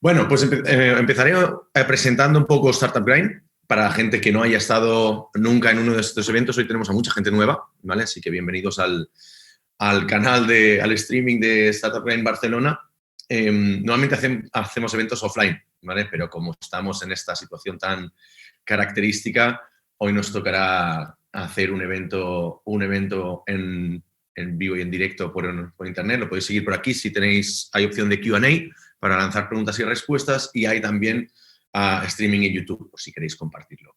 Bueno, pues empezaré presentando un poco Startup Grind para la gente que no haya estado nunca en uno de estos eventos. Hoy tenemos a mucha gente nueva, ¿vale? Así que bienvenidos al canal, al streaming de Startup Grind Barcelona. Normalmente hacemos eventos offline, ¿vale? Pero como estamos en esta situación tan característica, hoy nos tocará hacer un evento en vivo y en directo por internet. Lo podéis seguir por aquí. Si hay opción de Q&A para lanzar preguntas y respuestas, y hay también streaming en YouTube, por si queréis compartirlo.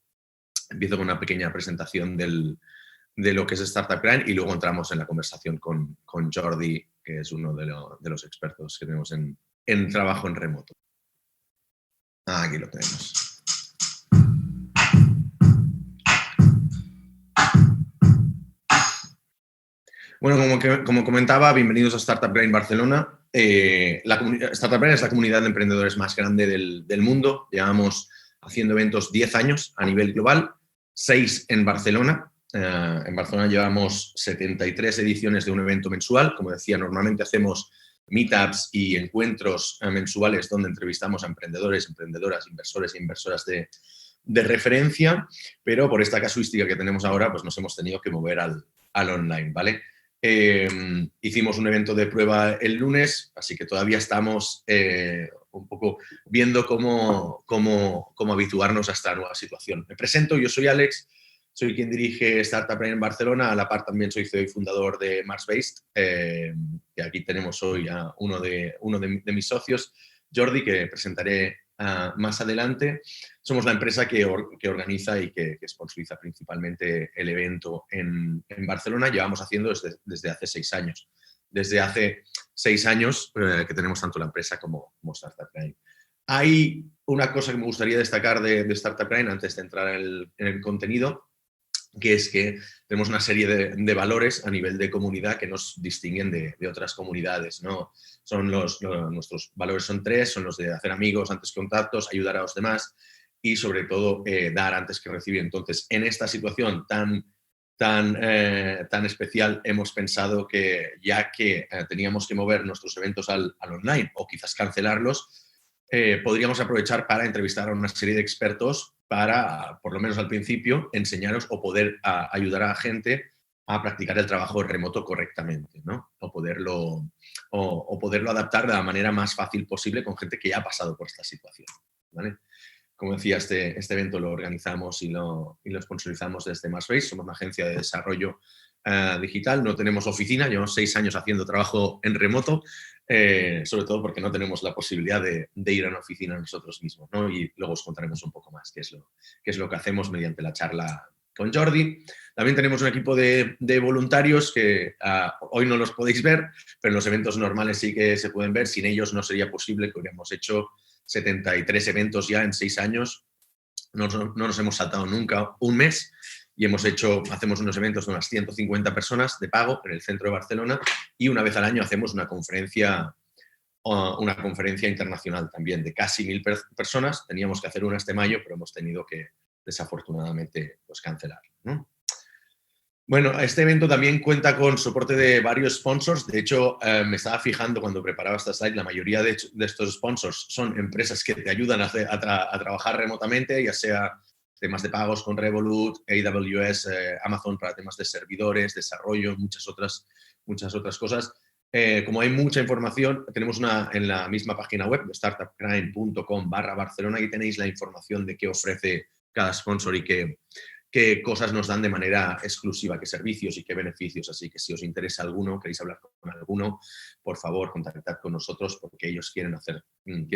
Empiezo con una pequeña presentación de lo que es Startup Grind y luego entramos en la conversación con Jordi, que es uno de los expertos que tenemos en trabajo en remoto. Aquí lo tenemos. Bueno, como comentaba, bienvenidos a Startup Grind Barcelona. Startup Grind es la comunidad de emprendedores más grande del mundo. Llevamos haciendo eventos 10 años a nivel global, 6 en Barcelona. En Barcelona llevamos 73 ediciones de un evento mensual. Como decía, normalmente hacemos meetups y encuentros mensuales donde entrevistamos a emprendedores, emprendedoras, inversores e inversoras de referencia, pero por esta casuística que tenemos ahora, pues nos hemos tenido que mover al online, ¿vale? Hicimos un evento de prueba el lunes, así que todavía estamos un poco viendo cómo habituarnos a esta nueva situación. Me presento, yo soy Alex, soy quien dirige Startup Grind en Barcelona, a la par también soy CEO y fundador de Marsbased, que aquí tenemos hoy a uno de mis socios, Jordi, que presentaré más adelante. Somos la empresa que organiza y que sponsoriza principalmente el evento en Barcelona. Llevamos haciendo desde hace 6 años. Desde hace 6 años que tenemos tanto la empresa como Startup Grind. Hay una cosa que me gustaría destacar de Startup Grind antes de entrar en el contenido, que es que tenemos una serie de valores a nivel de comunidad que nos distinguen de otras comunidades, ¿no? Nuestros valores son 3, son los de hacer amigos antes que contactos, ayudar a los demás y sobre todo dar antes que recibir. Entonces, en esta situación tan especial, hemos pensado que ya que teníamos que mover nuestros eventos al online o quizás cancelarlos, podríamos aprovechar para entrevistar a una serie de expertos para, por lo menos al principio, enseñaros o poder ayudar a la gente a practicar el trabajo remoto correctamente, ¿no? O poderlo adaptar de la manera más fácil posible con gente que ya ha pasado por esta situación, ¿vale? Como decía, este evento lo organizamos y lo sponsorizamos desde Marsbased. Somos una agencia de desarrollo digital, no tenemos oficina, llevamos 6 años haciendo trabajo en remoto, sobre todo porque no tenemos la posibilidad de ir a una oficina nosotros mismos, ¿no? Y luego os contaremos un poco más qué es lo que hacemos mediante la charla con Jordi. También tenemos un equipo de voluntarios que hoy no los podéis ver, pero en los eventos normales sí que se pueden ver. Sin ellos no sería posible, que hubiéramos hecho 73 eventos ya en 6 años. No nos hemos saltado nunca un mes y hacemos unos eventos de unas 150 personas de pago en el centro de Barcelona y una vez al año hacemos una conferencia internacional también de casi 1000 personas. Teníamos que hacer una este mayo, pero hemos tenido que, desafortunadamente, pues cancelar, ¿no? Bueno, este evento también cuenta con soporte de varios sponsors. De hecho, me estaba fijando cuando preparaba esta slide, la mayoría de estos sponsors son empresas que te ayudan a trabajar remotamente, ya sea temas de pagos con Revolut, AWS, Amazon para temas de servidores, desarrollo, muchas otras cosas. Como hay mucha información, tenemos en la misma página web, startupgrind.com/Barcelona, y tenéis la información de qué ofrece cada sponsor y qué cosas nos dan de manera exclusiva, qué servicios y qué beneficios. Así que si os interesa alguno, queréis hablar con alguno, por favor, contactad con nosotros porque ellos quieren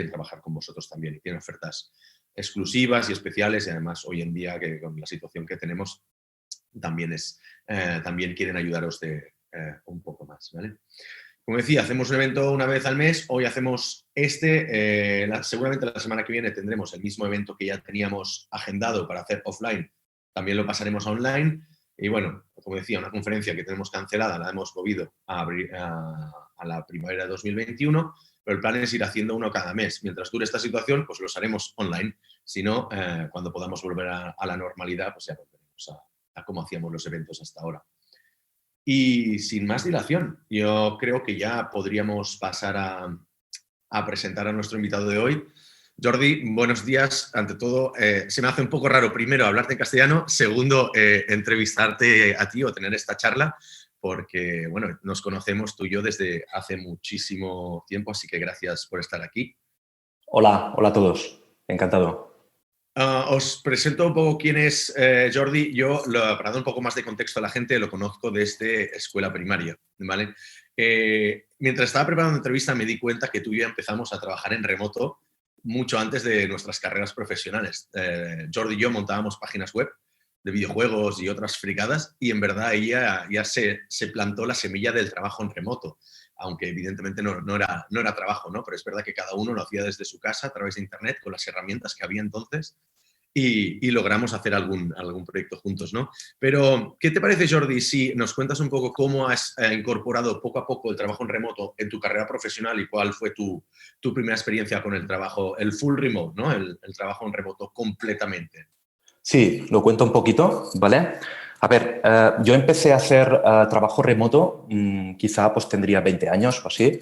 trabajar con vosotros también y tienen ofertas exclusivas y especiales, y además hoy en día, que con la situación que tenemos, también quieren ayudaros un poco más, ¿vale? Como decía, hacemos un evento una vez al mes. Hoy hacemos seguramente la semana que viene tendremos el mismo evento que ya teníamos agendado para hacer offline. También lo pasaremos a online. Y bueno, como decía, una conferencia que tenemos cancelada la hemos movido a la primavera de 2021, pero el plan es ir haciendo uno cada mes. Mientras dure esta situación, pues los haremos online. Si no, cuando podamos volver a la normalidad, pues ya volveremos a cómo hacíamos los eventos hasta ahora. Y sin más dilación, yo creo que ya podríamos pasar a presentar a nuestro invitado de hoy. Jordi, buenos días. Ante todo, se me hace un poco raro, primero, hablarte en castellano, segundo, entrevistarte a ti o tener esta charla, porque, bueno, nos conocemos tú y yo desde hace muchísimo tiempo, así que gracias por estar aquí. Hola a todos. Encantado. Os presento un poco quién es Jordi. Yo, para dar un poco más de contexto a la gente, lo conozco desde escuela primaria, ¿vale? Mientras estaba preparando la entrevista me di cuenta que tú y yo empezamos a trabajar en remoto mucho antes de nuestras carreras profesionales. Jordi y yo montábamos páginas web de videojuegos y otras fricadas y en verdad ahí ya se plantó la semilla del trabajo en remoto, aunque evidentemente no era trabajo, ¿no? Pero es verdad que cada uno lo hacía desde su casa a través de internet con las herramientas que había entonces y logramos hacer algún proyecto juntos, ¿no? Pero, ¿qué te parece, Jordi, si nos cuentas un poco cómo has incorporado poco a poco el trabajo en remoto en tu carrera profesional y cuál fue tu primera experiencia con el trabajo, el full remote, ¿no? El trabajo en remoto completamente. Sí, lo cuento un poquito, ¿vale? A ver, yo empecé a hacer trabajo remoto, quizá pues tendría 20 años o así.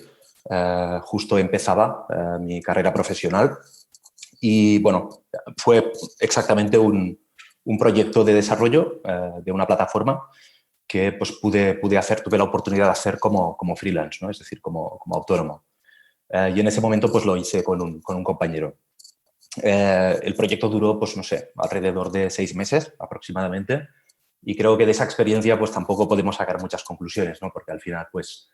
Justo empezaba mi carrera profesional y, bueno, fue exactamente un proyecto de desarrollo de una plataforma que pues pude hacer, tuve la oportunidad de hacer como freelance, ¿no? Es decir, como autónomo. Y en ese momento pues lo hice con un compañero. El proyecto duró, pues no sé, alrededor de 6 meses aproximadamente y creo que de esa experiencia pues tampoco podemos sacar muchas conclusiones, ¿no? Porque al final pues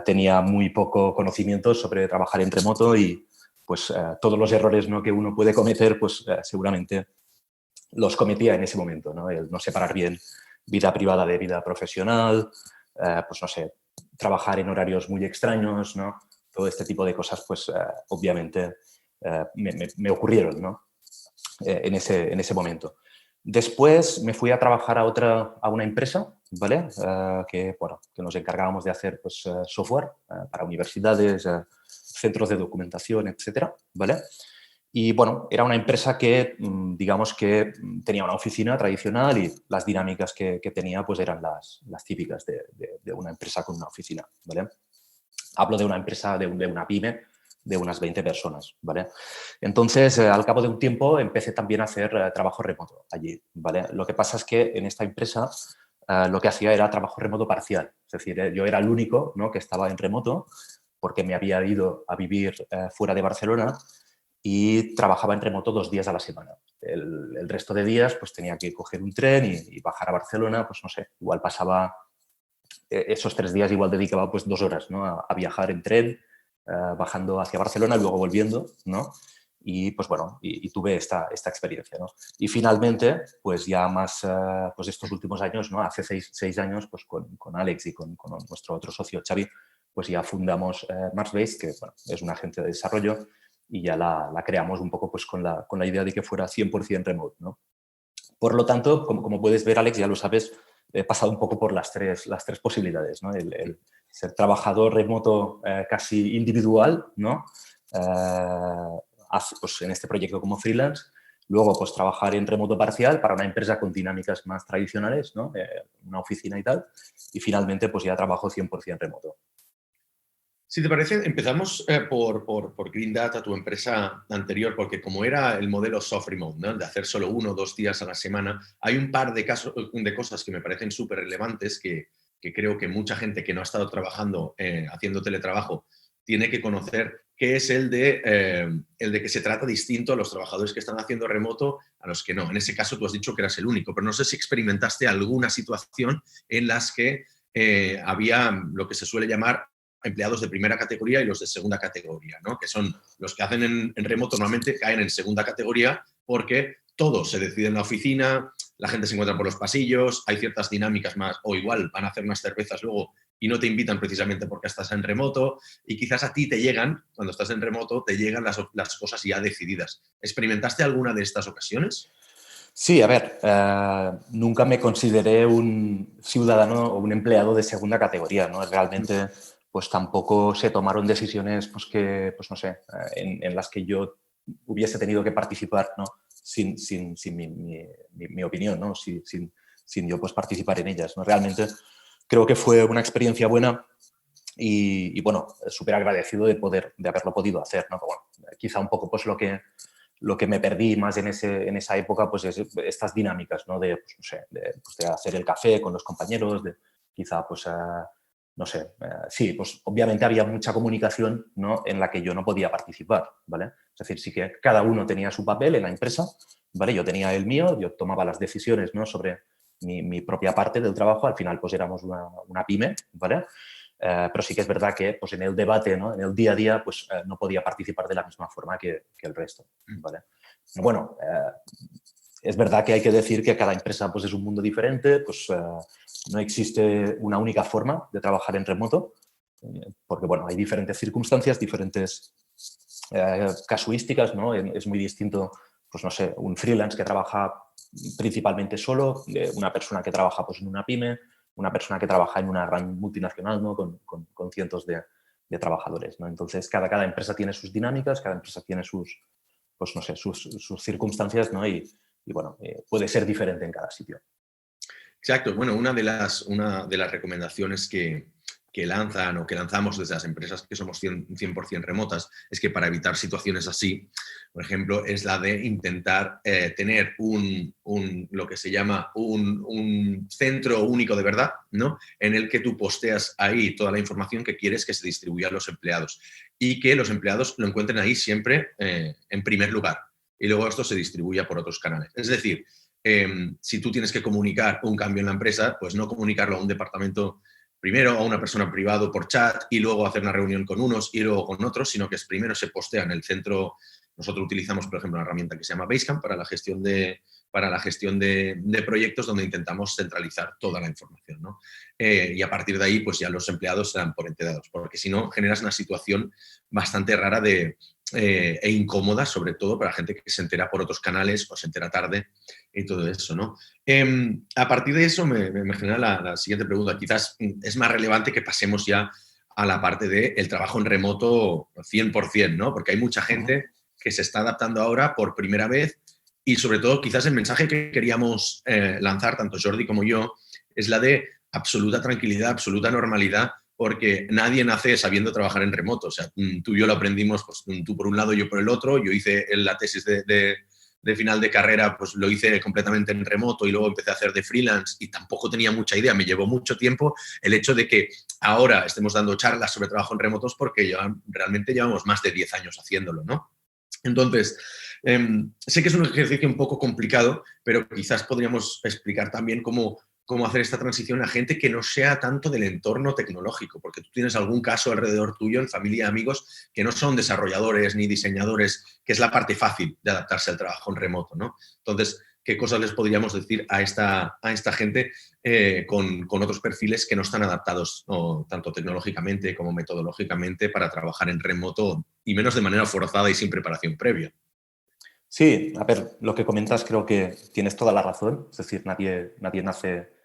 tenía muy poco conocimiento sobre trabajar en remoto y pues todos los errores, ¿no?, que uno puede cometer pues seguramente los cometía en ese momento, ¿no? El no separar bien vida privada de vida profesional, pues no sé, trabajar en horarios muy extraños, ¿no? Todo este tipo de cosas pues obviamente me ocurrieron, ¿no? En ese momento. Después me fui a trabajar a una empresa, ¿vale? Que nos encargábamos de hacer pues, software para universidades, centros de documentación, etcétera, ¿vale? Y bueno, era una empresa que, digamos que tenía una oficina tradicional y las dinámicas que tenía pues eran las típicas de una empresa con una oficina, ¿vale? Hablo de una empresa, de una pyme, de unas 20 personas, ¿vale? Entonces, al cabo de un tiempo, empecé también a hacer trabajo remoto allí, ¿vale? Lo que pasa es que en esta empresa lo que hacía era trabajo remoto parcial. Es decir, yo era el único, ¿no?, que estaba en remoto porque me había ido a vivir fuera de Barcelona y trabajaba en remoto 2 días a la semana. El resto de días pues tenía que coger un tren y bajar a Barcelona, pues no sé, igual pasaba esos 3 días, igual dedicaba pues 2 horas, ¿no?, a viajar en tren, bajando hacia Barcelona y luego volviendo, ¿no? Y pues bueno, y tuve esta experiencia, ¿no? Y finalmente, pues ya más, pues estos últimos años, ¿no? Hace 6 años, pues con Alex y con nuestro otro socio, Xavi, pues ya fundamos Marsbase, que bueno, es una agencia de desarrollo y ya la creamos un poco pues con la idea de que fuera 100% remote, ¿no? Por lo tanto, como puedes ver, Alex, ya lo sabes, he pasado un poco por las tres posibilidades, ¿no? El ser trabajador remoto casi individual, ¿no? Pues en este proyecto como freelance. Luego, pues trabajar en remoto parcial para una empresa con dinámicas más tradicionales, ¿no? Una oficina y tal. Y finalmente, pues ya trabajo 100% remoto. Si te parece, empezamos por Green Data, tu empresa anterior, porque como era el modelo soft remote, ¿no?, de hacer solo 1 o 2 días a la semana, hay un par de cosas que me parecen súper relevantes que creo que mucha gente que no ha estado trabajando, haciendo teletrabajo, tiene que conocer, que es el de que se trata distinto a los trabajadores que están haciendo remoto a los que no. En ese caso tú has dicho que eras el único, pero no sé si experimentaste alguna situación en las que había lo que se suele llamar empleados de primera categoría y los de segunda categoría, ¿no?, que son los que hacen en remoto, normalmente caen en segunda categoría porque todo se decide en la oficina, la gente se encuentra por los pasillos, hay ciertas dinámicas más, o igual van a hacer unas cervezas luego y no te invitan precisamente porque estás en remoto, y quizás a ti te llegan, cuando estás en remoto, te llegan las cosas ya decididas. ¿Experimentaste alguna de estas ocasiones? Sí, a ver, nunca me consideré un ciudadano o un empleado de segunda categoría, ¿no? Realmente, pues tampoco se tomaron decisiones, pues que, pues no sé, en las que yo hubiese tenido que participar, ¿no? Sin mi opinión, ¿no? Sin yo pues participar en ellas, ¿no? Realmente creo que fue una experiencia buena y bueno, súper agradecido de haberlo podido hacer, ¿no? Pero bueno, quizá un poco pues lo que me perdí más en esa época, pues es estas dinámicas, ¿no? De, pues, no sé, pues de hacer el café con los compañeros, de quizá pues no sé, sí, pues obviamente había mucha comunicación, ¿no? En la que yo no podía participar, ¿vale? Es decir, sí que cada uno tenía su papel en la empresa, ¿vale? Yo tenía el mío, yo tomaba las decisiones, ¿no? Sobre mi propia parte del trabajo, al final pues éramos una pyme, ¿vale? Pero sí que es verdad que pues, en el debate, ¿no? En el día a día, pues no podía participar de la misma forma que el resto, ¿vale? Bueno, es verdad que hay que decir que cada empresa pues, es un mundo diferente, pues no existe una única forma de trabajar en remoto, porque bueno, hay diferentes circunstancias, diferentes casuísticas, ¿no? Es muy distinto, pues no sé, un freelance que trabaja principalmente solo, de una persona que trabaja pues, en una pyme, una persona que trabaja en una gran multinacional, ¿no? Con cientos de trabajadores, ¿no? Entonces, cada empresa tiene sus dinámicas, cada empresa tiene sus, pues no sé, sus circunstancias, ¿no? Y bueno, puede ser diferente en cada sitio. Exacto. Bueno, una de las recomendaciones que lanzan o que lanzamos desde las empresas que somos 100% remotas es que para evitar situaciones así, por ejemplo, es la de intentar tener lo que se llama un centro único de verdad, ¿no? En el que tú posteas ahí toda la información que quieres que se distribuya a los empleados y que los empleados lo encuentren ahí siempre en primer lugar y luego esto se distribuya por otros canales. Es decir, si tú tienes que comunicar un cambio en la empresa, pues no comunicarlo a un departamento primero, a una persona privado por chat y luego hacer una reunión con unos y luego con otros, sino que primero se postea en el centro. Nosotros utilizamos, por ejemplo, una herramienta que se llama Basecamp para la gestión de proyectos donde intentamos centralizar toda la información, ¿no? Y a partir de ahí, pues ya los empleados serán por enterados, porque si no, generas una situación bastante rara e incómoda, sobre todo para gente que se entera por otros canales o se entera tarde y todo eso, ¿no? A partir de eso me genera la siguiente pregunta. Quizás es más relevante que pasemos ya a la parte del trabajo en remoto 100%, ¿no? Porque hay mucha gente que se está adaptando ahora por primera vez y sobre todo quizás el mensaje que queríamos lanzar, tanto Jordi como yo, es la de absoluta tranquilidad, absoluta normalidad, porque nadie nace sabiendo trabajar en remoto. O sea, tú y yo lo aprendimos, pues tú por un lado, yo por el otro. Yo hice la tesis de final de carrera, pues lo hice completamente en remoto y luego empecé a hacer de freelance y tampoco tenía mucha idea. Me llevó mucho tiempo el hecho de que ahora estemos dando charlas sobre trabajo en remotos porque realmente llevamos más de 10 años haciéndolo, ¿no? Entonces, sé que es un ejercicio un poco complicado, pero quizás podríamos explicar también cómo hacer esta transición a gente que no sea tanto del entorno tecnológico, porque tú tienes algún caso alrededor tuyo, en familia, amigos, que no son desarrolladores ni diseñadores, que es la parte fácil de adaptarse al trabajo en remoto, ¿no? Entonces, ¿qué cosas les podríamos decir a esta gente con otros perfiles que no están adaptados tanto tecnológicamente como metodológicamente para trabajar en remoto y menos de manera forzada y sin preparación previa? Sí, a ver, lo que comentas creo que tienes toda la razón. Es decir, nadie nace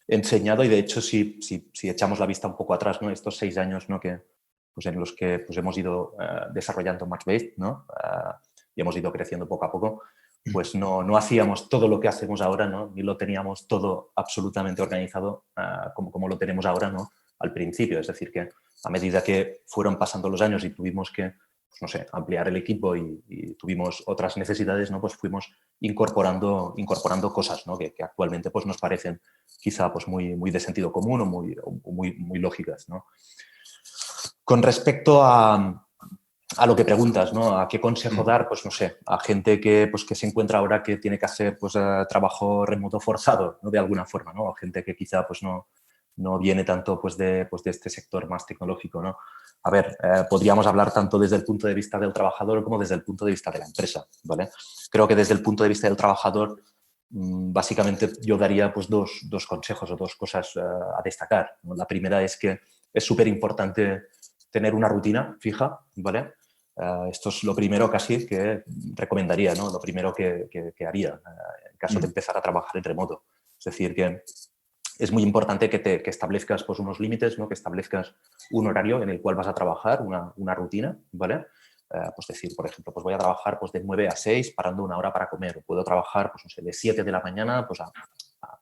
enseñado y de hecho si echamos la vista un poco atrás, ¿no? Estos 6 años, ¿no? Pues en los que pues hemos ido desarrollando Matchbase, ¿no? Y hemos ido creciendo poco a poco, pues no hacíamos todo lo que hacemos ahora, ¿no? Ni lo teníamos todo absolutamente organizado como lo tenemos ahora, ¿no? Al principio. Es decir, que a medida que fueron pasando los años y tuvimos que, pues no sé, ampliar el equipo y tuvimos otras necesidades, ¿no? Pues fuimos incorporando cosas, ¿no? que actualmente pues nos parecen quizá pues muy de sentido común o muy lógicas, ¿no? Con respecto a lo que preguntas, ¿no? ¿A qué consejo dar? Pues no sé, a gente que se encuentra ahora que tiene que hacer pues, trabajo remoto forzado, ¿no? De alguna forma, ¿no? A gente que quizá pues no viene tanto pues de este sector más tecnológico, ¿no? A ver, podríamos hablar tanto desde el punto de vista del trabajador como desde el punto de vista de la empresa, ¿vale? Creo que desde el punto de vista del trabajador, básicamente yo daría pues dos consejos o dos cosas a destacar, ¿no? La primera es que es súper importante tener una rutina fija, ¿vale? Esto es lo primero casi que recomendaría, ¿no? Lo primero que haría en caso de empezar a trabajar en remoto. Es decir, que es muy importante que establezcas pues, unos límites, ¿no? Que establezcas un horario en el cual vas a trabajar, una rutina, ¿vale? Pues decir, por ejemplo, pues voy a trabajar pues, de 9 a 6 parando una hora para comer. O puedo trabajar pues, no sé, de 7 de la mañana pues, a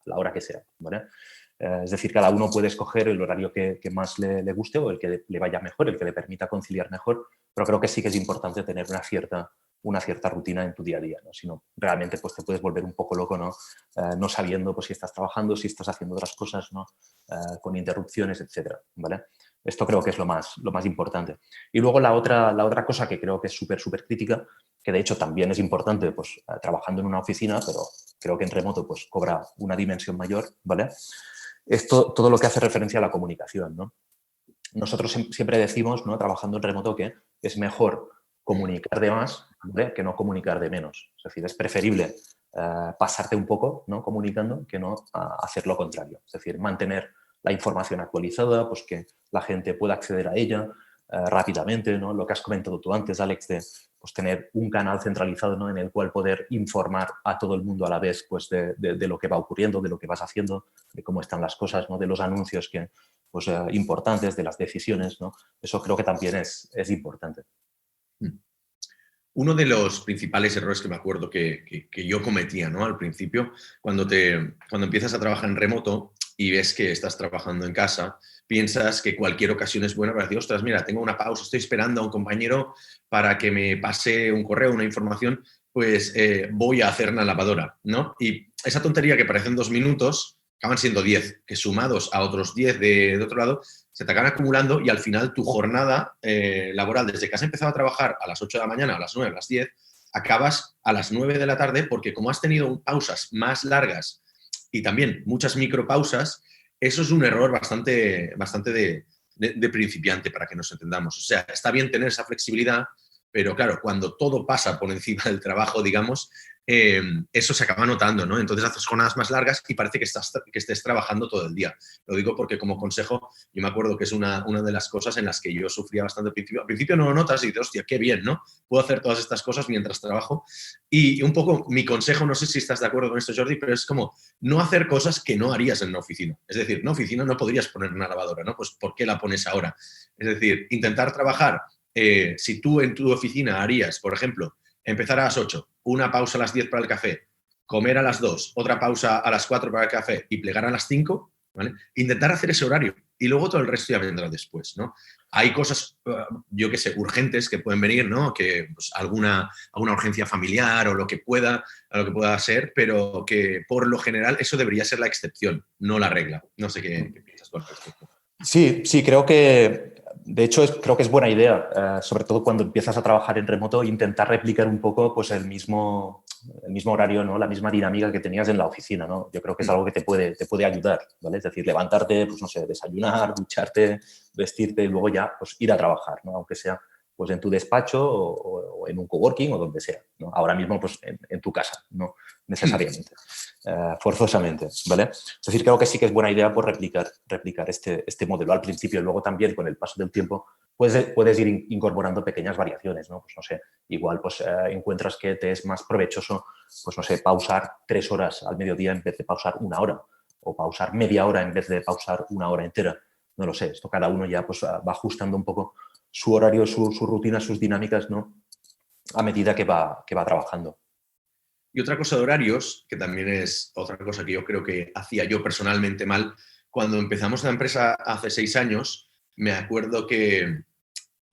la hora que sea, ¿vale? Es decir, cada uno puede escoger el horario que más le guste o el que le vaya mejor, el que le permita conciliar mejor, pero creo que sí que es importante tener una cierta rutina en tu día a día, ¿no? Si no, realmente pues, te puedes volver un poco loco, ¿no? No sabiendo pues, si estás trabajando, si estás haciendo otras cosas, ¿no? Con interrupciones, etcétera, ¿vale? Esto creo que es lo más importante. Y luego la otra cosa que creo que es súper crítica, que de hecho también es importante pues, trabajando en una oficina, pero creo que en remoto pues, cobra una dimensión mayor, ¿vale? Esto, todo lo que hace referencia a la comunicación, ¿no? Nosotros siempre decimos, ¿no? Trabajando en remoto, que es mejor comunicar de más, ¿vale? Que no comunicar de menos. Es decir, es preferible pasarte un poco, ¿no? Comunicando que no hacer lo contrario. Es decir, mantener la información actualizada, pues que la gente pueda acceder a ella rápidamente, ¿no? Lo que has comentado tú antes, Alex, de pues, tener un canal centralizado, ¿no? En el cual poder informar a todo el mundo a la vez pues, de lo que va ocurriendo, de lo que vas haciendo, de cómo están las cosas, ¿no? De los anuncios pues, importantes, de las decisiones, ¿no? Eso creo que también es importante. Uno de los principales errores que me acuerdo que yo cometía, ¿no? Al principio, cuando empiezas a trabajar en remoto y ves que estás trabajando en casa, piensas que cualquier ocasión es buena para decir, ostras, mira, tengo una pausa, estoy esperando a un compañero para que me pase un correo, una información, pues voy a hacer una lavadora, ¿no? Y esa tontería que parecen 2 minutos, acaban siendo 10, que sumados a otros 10 de otro lado, se te acaban acumulando y al final tu jornada laboral, desde que has empezado a trabajar a las 8 de la mañana, a las 9, a las 10, acabas a las 9 de la tarde porque como has tenido pausas más largas y también muchas micropausas, eso es un error bastante de principiante para que nos entendamos. O sea, está bien tener esa flexibilidad, pero claro, cuando todo pasa por encima del trabajo, digamos, eso se acaba notando, ¿no? Entonces haces jornadas más largas y parece que estés trabajando todo el día. Lo digo porque como consejo, yo me acuerdo que es una de las cosas en las que yo sufría bastante al principio. Al principio no lo notas y dices, hostia, qué bien, ¿no? Puedo hacer todas estas cosas mientras trabajo. Y un poco mi consejo, no sé si estás de acuerdo con esto, Jordi, pero es como no hacer cosas que no harías en una oficina. Es decir, en una oficina no podrías poner una lavadora, ¿no? Pues ¿por qué la pones ahora? Es decir, intentar trabajar, si tú en tu oficina harías, por ejemplo, empezar a las 8, una pausa a las 10 para el café, comer a las 2, otra pausa a las 4 para el café y plegar a las 5, ¿vale? Intentar hacer ese horario y luego todo el resto ya vendrá después, ¿no? Hay cosas, yo qué sé, urgentes que pueden venir, ¿no? Que pues, alguna urgencia familiar o lo que pueda ser, pero que por lo general eso debería ser la excepción, no la regla. No sé qué piensas tú al respecto. Sí, creo que, de hecho, creo que es buena idea, sobre todo cuando empiezas a trabajar en remoto, intentar replicar un poco pues, el mismo horario, ¿no? La misma dinámica que tenías en la oficina, ¿no? Yo creo que es algo que te puede ayudar, ¿vale? Es decir, levantarte, pues no sé, desayunar, ducharte, vestirte y luego ya pues, ir a trabajar, ¿no? Aunque sea pues, en tu despacho o en un coworking o donde sea, ¿no? Ahora mismo pues, en tu casa, no necesariamente. Forzosamente, ¿vale? Es decir, creo que sí que es buena idea por replicar este modelo al principio y luego también con el paso del tiempo puedes ir incorporando pequeñas variaciones, ¿no? Pues no sé, igual pues encuentras que te es más provechoso, pues no sé, pausar 3 horas al mediodía en vez de pausar 1 hora o pausar media hora en vez de pausar 1 hora entera. No lo sé, esto cada uno ya pues va ajustando un poco su horario, su rutina, sus dinámicas, ¿no? A medida que va trabajando. Y otra cosa de horarios, que también es otra cosa que yo creo que hacía yo personalmente mal, cuando empezamos la empresa hace 6 años, me acuerdo que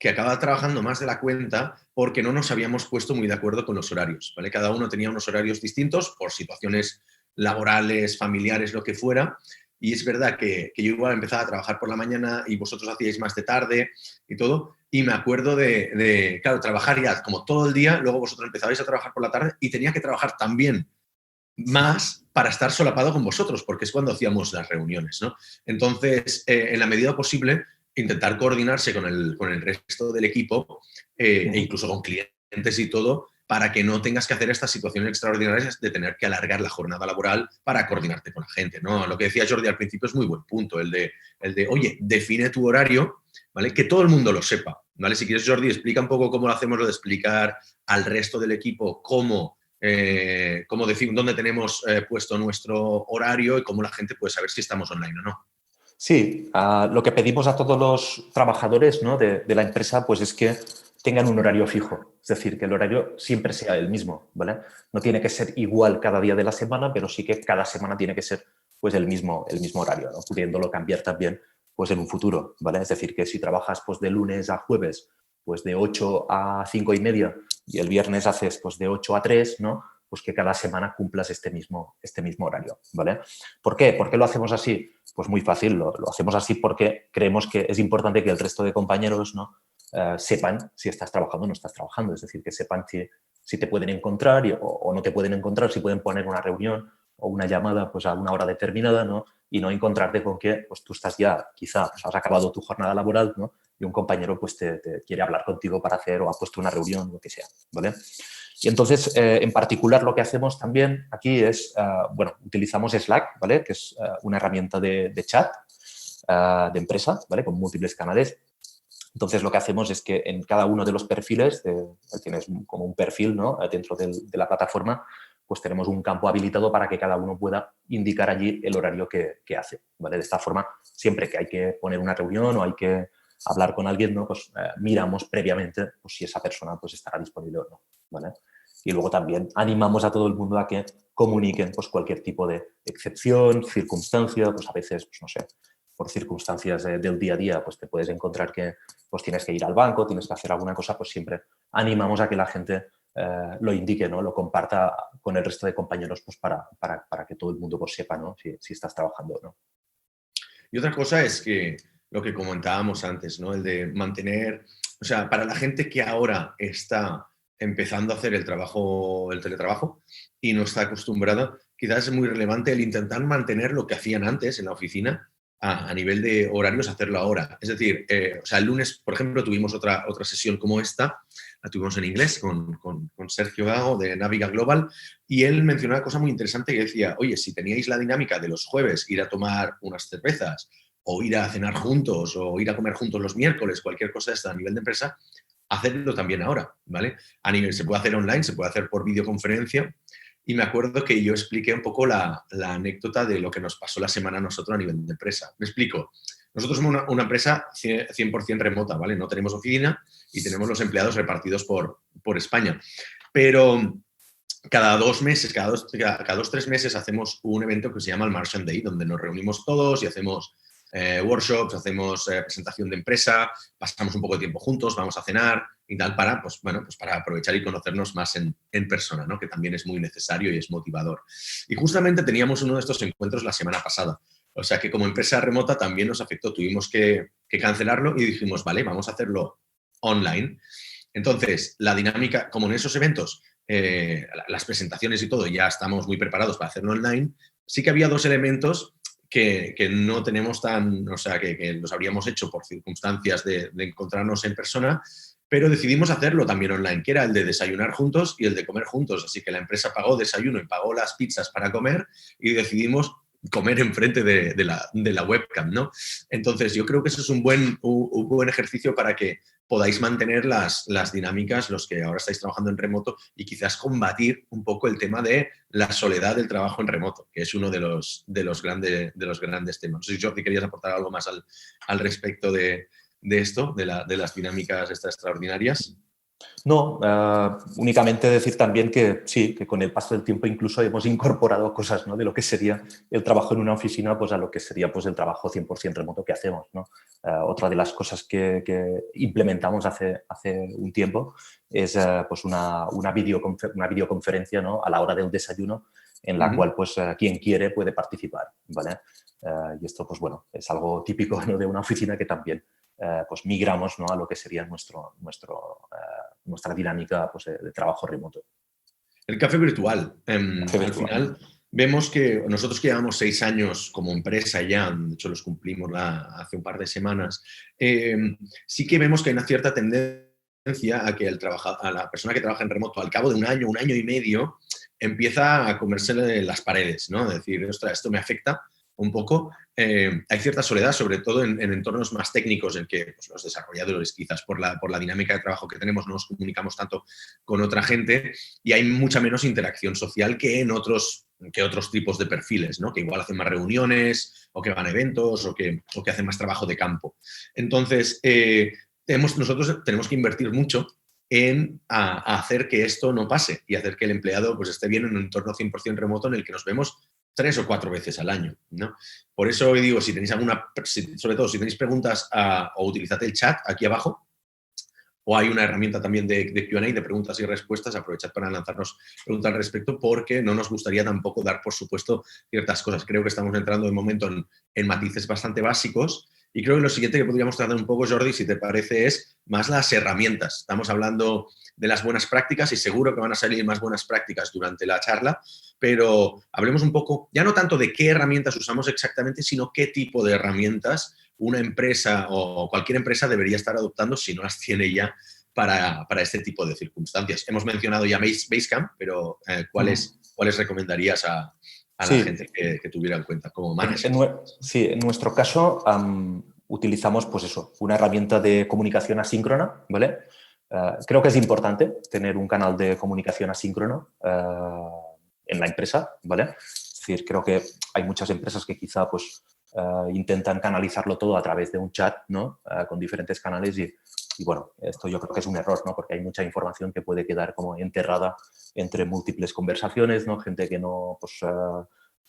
acababa trabajando más de la cuenta porque no nos habíamos puesto muy de acuerdo con los horarios, ¿vale? Cada uno tenía unos horarios distintos por situaciones laborales, familiares, lo que fuera. Y es verdad que yo igual empezaba a trabajar por la mañana y vosotros hacíais más de tarde y todo. Y me acuerdo claro, trabajar ya como todo el día, luego vosotros empezabais a trabajar por la tarde y tenía que trabajar también más para estar solapado con vosotros, porque es cuando hacíamos las reuniones, ¿no? Entonces, en la medida posible, intentar coordinarse con el resto del equipo e incluso con clientes y todo, para que no tengas que hacer estas situaciones extraordinarias de tener que alargar la jornada laboral para coordinarte con la gente, ¿no? Lo que decía Jordi al principio es muy buen punto, el de oye, define tu horario, ¿vale? Que todo el mundo lo sepa, ¿vale? Si quieres, Jordi, explica un poco cómo lo hacemos, lo de explicar al resto del equipo cómo decir, dónde tenemos puesto nuestro horario y cómo la gente puede saber si estamos online o no. Sí, lo que pedimos a todos los trabajadores, ¿no? de la empresa pues es que tengan un horario fijo, es decir, que el horario siempre sea el mismo, ¿vale? No tiene que ser igual cada día de la semana, pero sí que cada semana tiene que ser pues el mismo horario, ¿no? Pudiéndolo cambiar también pues en un futuro, ¿vale? Es decir, que si trabajas pues de lunes a jueves, pues de 8 a 5:30 y el viernes haces pues de 8 a 3, ¿no? Pues que cada semana cumplas este mismo horario, ¿vale? ¿Por qué? ¿Por qué lo hacemos así? Pues muy fácil, lo hacemos así porque creemos que es importante que el resto de compañeros, ¿no? Sepan si estás trabajando o no estás trabajando, es decir, que sepan si te pueden encontrar o no te pueden encontrar, si pueden poner una reunión o una llamada pues a una hora determinada, ¿no? Y no encontrarte con que pues, tú estás ya, quizá pues, has acabado tu jornada laboral, ¿no? Y un compañero pues te quiere hablar contigo para hacer o ha puesto una reunión, lo que sea, ¿vale? Y entonces, en particular, lo que hacemos también aquí es, bueno, utilizamos Slack, ¿vale? Que es una herramienta de chat de empresa, ¿vale? Con múltiples canales. Entonces, lo que hacemos es que en cada uno de los perfiles, tienes como un perfil, ¿no? Dentro de la plataforma, pues tenemos un campo habilitado para que cada uno pueda indicar allí el horario que hace, ¿vale? De esta forma, siempre que hay que poner una reunión o hay que hablar con alguien, ¿no? Pues miramos previamente pues, si esa persona pues, estará disponible o no, ¿vale? Y luego también animamos a todo el mundo a que comuniquen pues, cualquier tipo de excepción, circunstancia, pues a veces, pues no sé, por circunstancias del día a día, pues te puedes encontrar que pues tienes que ir al banco, tienes que hacer alguna cosa, pues siempre animamos a que la gente lo indique, ¿no? Lo comparta con el resto de compañeros pues para que todo el mundo pues, sepa, ¿no? Si estás trabajando o no. Y otra cosa es que lo que comentábamos antes, ¿no? El de mantener, o sea, para la gente que ahora está empezando a hacer el teletrabajo y no está acostumbrada, quizás es muy relevante el intentar mantener lo que hacían antes en la oficina a nivel de horarios, hacerlo ahora. Es decir, o sea, el lunes, por ejemplo, tuvimos otra sesión como esta, la tuvimos en inglés con Sergio Gago de Naviga Global, y él mencionó una cosa muy interesante que decía, oye, si teníais la dinámica de los jueves ir a tomar unas cervezas o ir a cenar juntos o ir a comer juntos los miércoles, cualquier cosa esta a nivel de empresa, hacerlo también ahora, ¿vale? A nivel, se puede hacer online, se puede hacer por videoconferencia, y me acuerdo que yo expliqué un poco la anécdota de lo que nos pasó la semana a nosotros a nivel de empresa. Me explico. Nosotros somos una empresa 100% remota, ¿vale? No tenemos oficina y tenemos los empleados repartidos por España. Pero cada 2 meses, cada dos, 3 meses hacemos un evento que se llama el Martian Day, donde nos reunimos todos y hacemos workshops, hacemos presentación de empresa, pasamos un poco de tiempo juntos, vamos a cenar y tal para, pues, bueno, pues para aprovechar y conocernos más en persona, ¿no? Que también es muy necesario y es motivador. Y justamente teníamos uno de estos encuentros la semana pasada. O sea que como empresa remota también nos afectó, tuvimos que cancelarlo y dijimos, vale, vamos a hacerlo online. Entonces, la dinámica, como en esos eventos, las presentaciones y todo, ya estamos muy preparados para hacerlo online, sí que había 2 elementos que no tenemos tan, o sea, que los habríamos hecho por circunstancias de encontrarnos en persona, pero decidimos hacerlo también online, que era el de desayunar juntos y el de comer juntos. Así que la empresa pagó desayuno y pagó las pizzas para comer y decidimos comer enfrente de la webcam, ¿no? Entonces, yo creo que eso es un buen ejercicio para que podáis mantener las dinámicas, los que ahora estáis trabajando en remoto, y quizás combatir un poco el tema de la soledad del trabajo en remoto, que es uno de los grandes temas. No sé si, Jordi, querías aportar algo más al respecto de esto, de las dinámicas estas extraordinarias. No, únicamente decir también que sí, que con el paso del tiempo incluso hemos incorporado cosas, ¿no? De lo que sería el trabajo en una oficina pues a lo que sería pues el trabajo 100% remoto que hacemos, ¿no? Otra de las cosas que implementamos hace un tiempo es pues una videoconferencia, ¿no? A la hora del desayuno en la cual pues quien quiere puede participar, ¿vale? Y esto pues bueno, es algo típico, ¿no? De una oficina que también pues migramos, ¿no? A lo que sería nuestra dinámica pues, de trabajo remoto. El café virtual. Al final vemos que nosotros que llevamos 6 años como empresa ya, de hecho los cumplimos hace un par de semanas, sí que vemos que hay una cierta tendencia a que a la persona que trabaja en remoto al cabo de un año y medio, empieza a comerse las paredes, ¿no? Es decir, ostras, esto me afecta un poco. Hay cierta soledad, sobre todo en entornos más técnicos en que pues, los desarrolladores, quizás por la dinámica de trabajo que tenemos, no nos comunicamos tanto con otra gente y hay mucha menos interacción social que en otros tipos de perfiles, ¿no? Que igual hacen más reuniones o que van a eventos o que hacen más trabajo de campo. Entonces, nosotros tenemos que invertir mucho en a hacer que esto no pase y hacer que el empleado pues, esté bien en un entorno 100% remoto en el que nos vemos 3 o 4 veces al año, ¿no? Por eso digo, si tenéis sobre todo si tenéis preguntas o utilizad el chat aquí abajo, o hay una herramienta también de Q&A, de preguntas y respuestas, aprovechad para lanzarnos preguntas al respecto, porque no nos gustaría tampoco dar, por supuesto, ciertas cosas. Creo que estamos entrando de momento en matices bastante básicos, y creo que lo siguiente que podríamos tratar un poco, Jordi, si te parece, es más las herramientas. Estamos hablando de las buenas prácticas y seguro que van a salir más buenas prácticas durante la charla, pero hablemos un poco, ya no tanto de qué herramientas usamos exactamente, sino qué tipo de herramientas una empresa o cualquier empresa debería estar adoptando si no las tiene ya para este tipo de circunstancias. Hemos mencionado ya Basecamp, pero ¿cuáles recomendarías a la gente que tuviera en cuenta como manager? Sí, en nuestro caso utilizamos pues eso, una herramienta de comunicación asíncrona, ¿vale? Creo que es importante tener un canal de comunicación asíncrono en la empresa, ¿vale? Es decir, creo que hay muchas empresas que quizá pues intentan canalizarlo todo a través de un chat, ¿no? Con diferentes canales y bueno, esto yo creo que es un error, ¿no? Porque hay mucha información que puede quedar como enterrada entre múltiples conversaciones, ¿no? Gente que no, pues,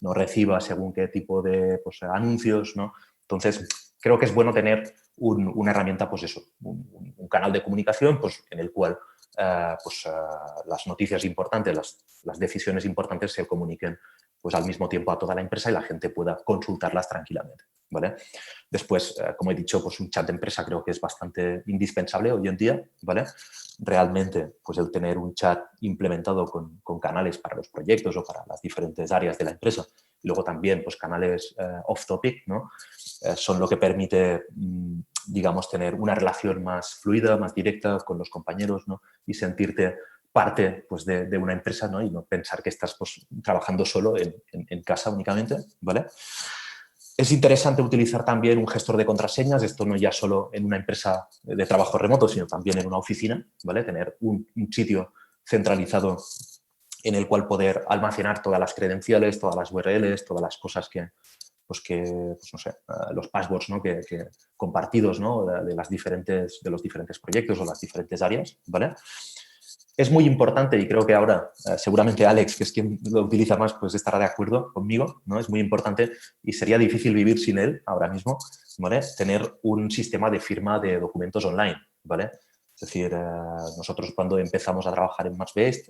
no reciba según qué tipo de pues, anuncios, ¿no? Entonces, creo que es bueno tener una herramienta, pues eso, un canal de comunicación pues, en el cual las noticias importantes, las decisiones importantes se comuniquen pues, al mismo tiempo a toda la empresa y la gente pueda consultarlas tranquilamente, ¿vale? Después, como he dicho, pues un chat de empresa creo que es bastante indispensable hoy en día, ¿vale? Realmente, pues el tener un chat implementado con canales para los proyectos o para las diferentes áreas de la empresa y luego también pues canales off-topic, ¿no? Son lo que permite, digamos, tener una relación más fluida, más directa con los compañeros, ¿no? Y sentirte parte pues, de una empresa, ¿no? Y no pensar que estás pues, trabajando solo en casa únicamente, ¿vale? Es interesante utilizar también un gestor de contraseñas, esto no ya solo en una empresa de trabajo remoto, sino también en una oficina, ¿vale? Tener un sitio centralizado en el cual poder almacenar todas las credenciales, todas las URLs, todas las cosas pues no sé, los passwords, ¿no? que compartidos, ¿no? de los diferentes proyectos o las diferentes áreas, ¿vale? Es muy importante y creo que ahora seguramente Alex, que es quien lo utiliza más, pues estará de acuerdo conmigo, ¿no? Es muy importante y sería difícil vivir sin él ahora mismo, ¿vale? Tener un sistema de firma de documentos online, ¿vale? Es decir, nosotros cuando empezamos a trabajar en Matchbase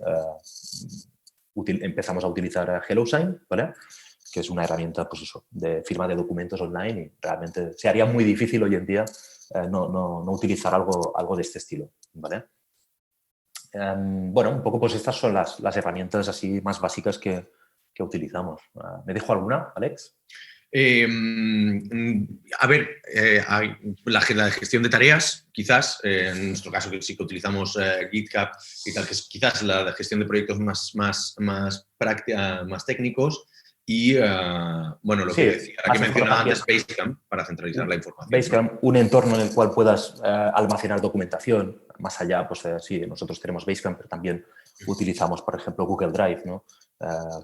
empezamos a utilizar HelloSign, ¿vale? Que es una herramienta pues eso, de firma de documentos online y realmente se haría muy difícil hoy en día no utilizar algo de este estilo, ¿vale? Bueno, un poco pues estas son las herramientas así más básicas que utilizamos. ¿Me dejo alguna, Alex? A ver, hay la gestión de tareas, quizás, en nuestro caso que sí que utilizamos GitHub y tal, que es quizás la gestión de proyectos más práctica, más técnicos. Y, bueno, lo que decía, que mencionaba antes, Basecamp, para centralizar la información. Basecamp, ¿no? Un entorno en el cual puedas almacenar documentación. Más allá, pues sí, nosotros tenemos Basecamp, pero también utilizamos, por ejemplo, Google Drive, ¿no?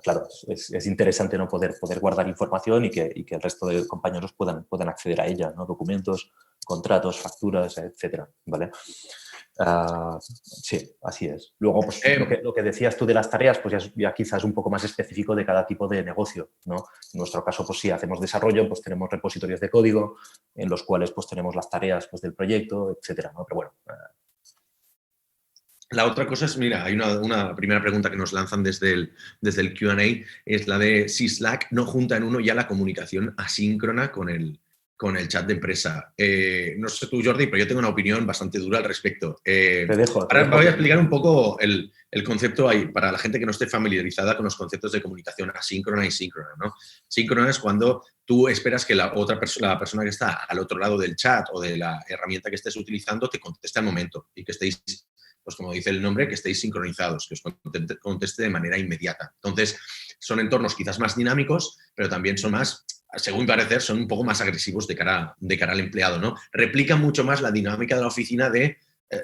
Claro, es interesante no poder guardar información y que el resto de compañeros puedan acceder a ella, ¿no? Documentos, contratos, facturas, etcétera, ¿vale? Sí, así es. Luego, pues, lo que decías tú de las tareas, pues ya quizás un poco más específico de cada tipo de negocio, ¿no? En nuestro caso, pues si hacemos desarrollo, pues tenemos repositorios de código en los cuales pues tenemos las tareas pues, del proyecto, etcétera, ¿no? Pero bueno. La otra cosa es, mira, hay una primera pregunta que nos lanzan desde el Q&A, es la de si Slack no junta en uno ya la comunicación asíncrona con el chat de empresa. No sé tú, Jordi, pero yo tengo una opinión bastante dura al respecto. Te dejo. Ahora voy a explicar un poco el concepto ahí, para la gente que no esté familiarizada con los conceptos de comunicación asíncrona y síncrona, ¿no? Síncrona es cuando tú esperas que la persona que está al otro lado del chat o de la herramienta que estés utilizando te conteste al momento y que estéis, pues como dice el nombre, que estéis sincronizados, que os conteste de manera inmediata. Entonces, son entornos quizás más dinámicos, pero también son más, según mi parecer, son un poco más agresivos de cara al empleado, ¿no? Replican mucho más la dinámica de la oficina de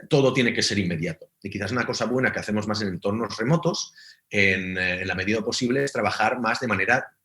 todo tiene que ser inmediato. Y quizás una cosa buena que hacemos más en entornos remotos, en la medida posible, es trabajar más de manera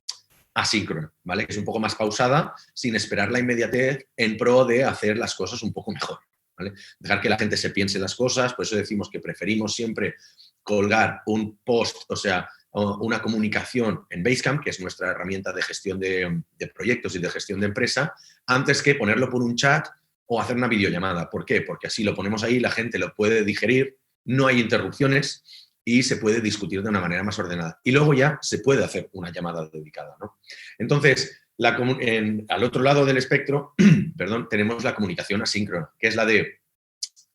asíncrona, ¿vale? Que es un poco más pausada, sin esperar la inmediatez, en pro de hacer las cosas un poco mejor, ¿vale? Dejar que la gente se piense las cosas, por eso decimos que preferimos siempre colgar un post, o sea, una comunicación en Basecamp, que es nuestra herramienta de gestión de proyectos y de gestión de empresa, antes que ponerlo por un chat o hacer una videollamada. ¿Por qué? Porque así lo ponemos ahí, la gente lo puede digerir, no hay interrupciones y se puede discutir de una manera más ordenada. Y luego ya se puede hacer una llamada dedicada, ¿no? Entonces, al otro lado del espectro, perdón, tenemos la comunicación asíncrona, que es la de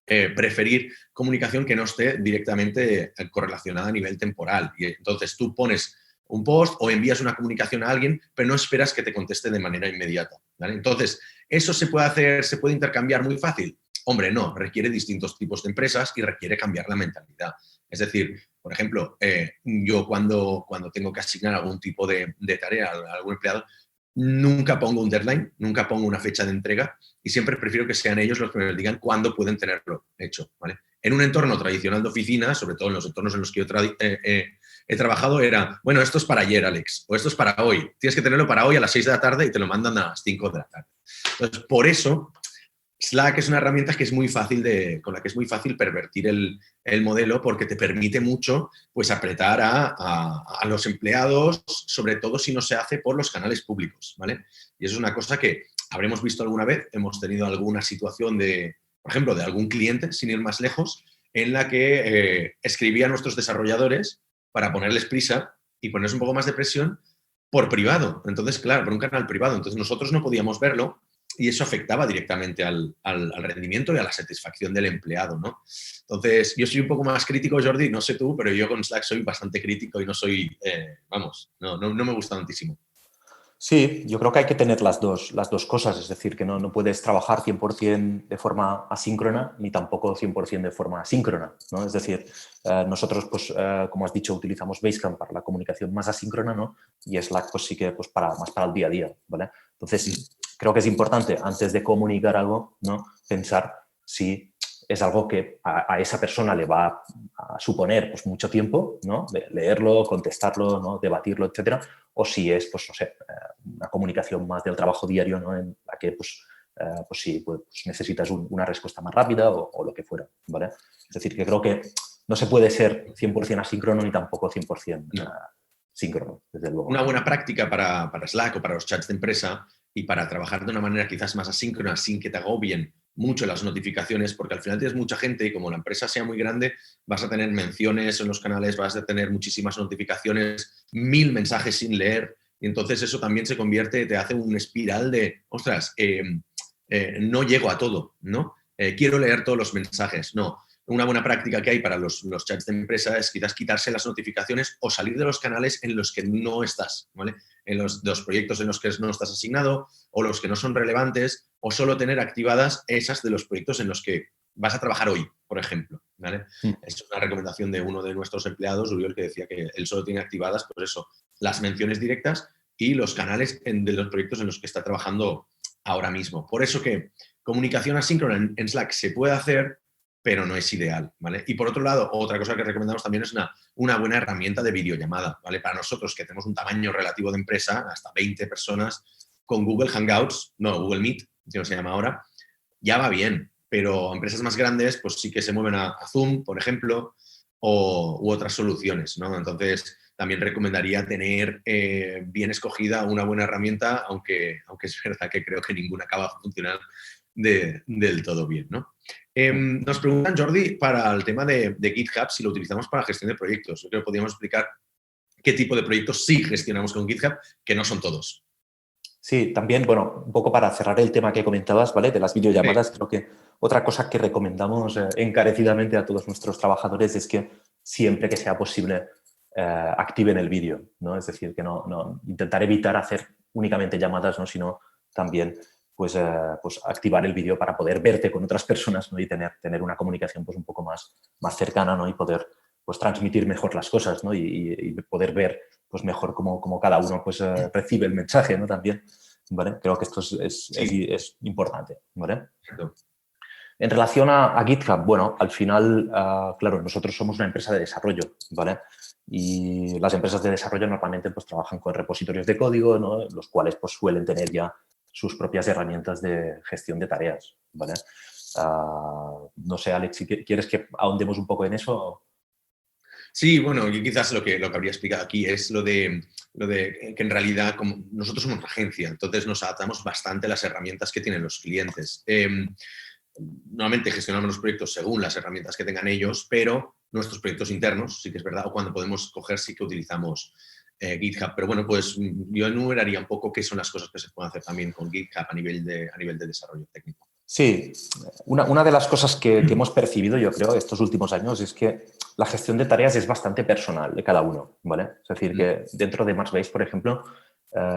preferir comunicación que no esté directamente correlacionada a nivel temporal. Y entonces tú pones un post o envías una comunicación a alguien, pero no esperas que te conteste de manera inmediata, ¿vale? Entonces, ¿eso se puede hacer, se puede intercambiar muy fácil? Hombre, no, requiere distintos tipos de empresas y requiere cambiar la mentalidad. Es decir, por ejemplo, yo cuando tengo que asignar algún tipo de tarea a algún empleado, nunca pongo un deadline, nunca pongo una fecha de entrega y siempre prefiero que sean ellos los que me digan cuándo pueden tenerlo hecho, ¿vale? En un entorno tradicional de oficina, sobre todo en los entornos en los que yo he trabajado, era, bueno, esto es para ayer, Alex, o esto es para hoy. Tienes que tenerlo para hoy a las 6 de la tarde y te lo mandan a las 5 de la tarde. Entonces, por eso, Slack es una herramienta que es muy fácil con la que es muy fácil pervertir el modelo porque te permite mucho pues, apretar a los empleados, sobre todo si no se hace por los canales públicos, ¿vale? Y eso es una cosa que habremos visto alguna vez, hemos tenido alguna situación por ejemplo, de algún cliente, sin ir más lejos, en la que escribía a nuestros desarrolladores para ponerles prisa y ponerles un poco más de presión por privado. Entonces, claro, por un canal privado. Entonces, nosotros no podíamos verlo y eso afectaba directamente al rendimiento y a la satisfacción del empleado, ¿no? Entonces, yo soy un poco más crítico, Jordi, no sé tú, pero yo con Slack soy bastante crítico y no soy, no me gusta tantísimo. Sí, yo creo que hay que tener las dos cosas, es decir, que no puedes trabajar 100% de forma asíncrona ni tampoco 100% de forma síncrona, ¿no? Es decir, nosotros, pues, como has dicho, utilizamos Basecamp para la comunicación más asíncrona, ¿no? Y Slack, pues sí que pues, más para el día a día, ¿vale? Entonces, creo que es importante, antes de comunicar algo, ¿no? Pensar si es algo que a esa persona le va a suponer pues, mucho tiempo, ¿no? De leerlo, contestarlo, ¿no? Debatirlo, etcétera, o si es, pues, no sé, una comunicación más del trabajo diario, ¿no? En la que, pues sí, pues necesitas una respuesta más rápida o lo que fuera, ¿vale? Es decir, que creo que no se puede ser 100% asíncrono ni tampoco 100% síncrono, desde luego. Una buena práctica para Slack o para los chats de empresa y para trabajar de una manera quizás más asíncrona sin que te agobien mucho las notificaciones, porque al final tienes mucha gente y como la empresa sea muy grande, vas a tener menciones en los canales, vas a tener muchísimas notificaciones, 1000 mensajes sin leer, y entonces eso también se convierte, te hace un espiral de, ostras, no llego a todo, ¿no? Quiero leer todos los mensajes, no. Una buena práctica que hay para los chats de empresa es quizás quitarse las notificaciones o salir de los canales en los que no estás, ¿vale? En los proyectos en los que no estás asignado o los que no son relevantes o solo tener activadas esas de los proyectos en los que vas a trabajar hoy, por ejemplo, ¿vale? Es una recomendación de uno de nuestros empleados, Uriol, que decía que él solo tiene activadas, pues eso, las menciones directas y los canales de los proyectos en los que está trabajando ahora mismo. Por eso que comunicación asíncrona en Slack se puede hacer, pero no es ideal, ¿vale? Y por otro lado, otra cosa que recomendamos también es una buena herramienta de videollamada, ¿vale? Para nosotros que tenemos un tamaño relativo de empresa, hasta 20 personas, con Google Hangouts, no, Google Meet, que se llama ahora, ya va bien, pero empresas más grandes, pues sí que se mueven a Zoom, por ejemplo, u otras soluciones, ¿no? Entonces, también recomendaría tener bien escogida una buena herramienta, aunque es verdad que creo que ninguna acaba de funcionar del todo bien, ¿no? Nos preguntan, Jordi, para el tema de GitHub, si lo utilizamos para gestión de proyectos. Yo creo que podríamos explicar qué tipo de proyectos sí gestionamos con GitHub, que no son todos. Sí, también, bueno, un poco para cerrar el tema que comentabas, ¿vale? De las videollamadas, creo que otra cosa que recomendamos encarecidamente a todos nuestros trabajadores es que siempre que sea posible activen el vídeo, ¿no? Es decir, que no intentar evitar hacer únicamente llamadas, ¿no? Sino también pues activar el vídeo para poder verte con otras personas, ¿no? Y tener una comunicación pues un poco más cercana, ¿no? Y poder pues transmitir mejor las cosas, ¿no? Y poder ver pues mejor cómo cada uno pues recibe el mensaje, ¿no? También, ¿vale? Creo que esto es importante, ¿vale? Exacto. En relación a GitHub, bueno, al final, claro, nosotros somos una empresa de desarrollo, ¿vale? Y las empresas de desarrollo normalmente pues trabajan con repositorios de código, ¿no? Los cuales pues suelen tener ya sus propias herramientas de gestión de tareas, ¿vale? No sé, Alex, si quieres que ahondemos un poco en eso. Sí, bueno, yo quizás lo que habría explicado aquí es lo de que en realidad como nosotros somos una agencia, entonces nos adaptamos bastante a las herramientas que tienen los clientes. Normalmente gestionamos los proyectos según las herramientas que tengan ellos, pero nuestros proyectos internos, sí que es verdad, o cuando podemos coger, sí que utilizamos GitHub. Pero bueno, pues yo enumeraría un poco qué son las cosas que se pueden hacer también con GitHub a nivel de desarrollo técnico. Sí, una de las cosas que hemos percibido, yo creo, estos últimos años es que la gestión de tareas es bastante personal de cada uno, ¿vale? Es decir, que dentro de Maxbase, por ejemplo,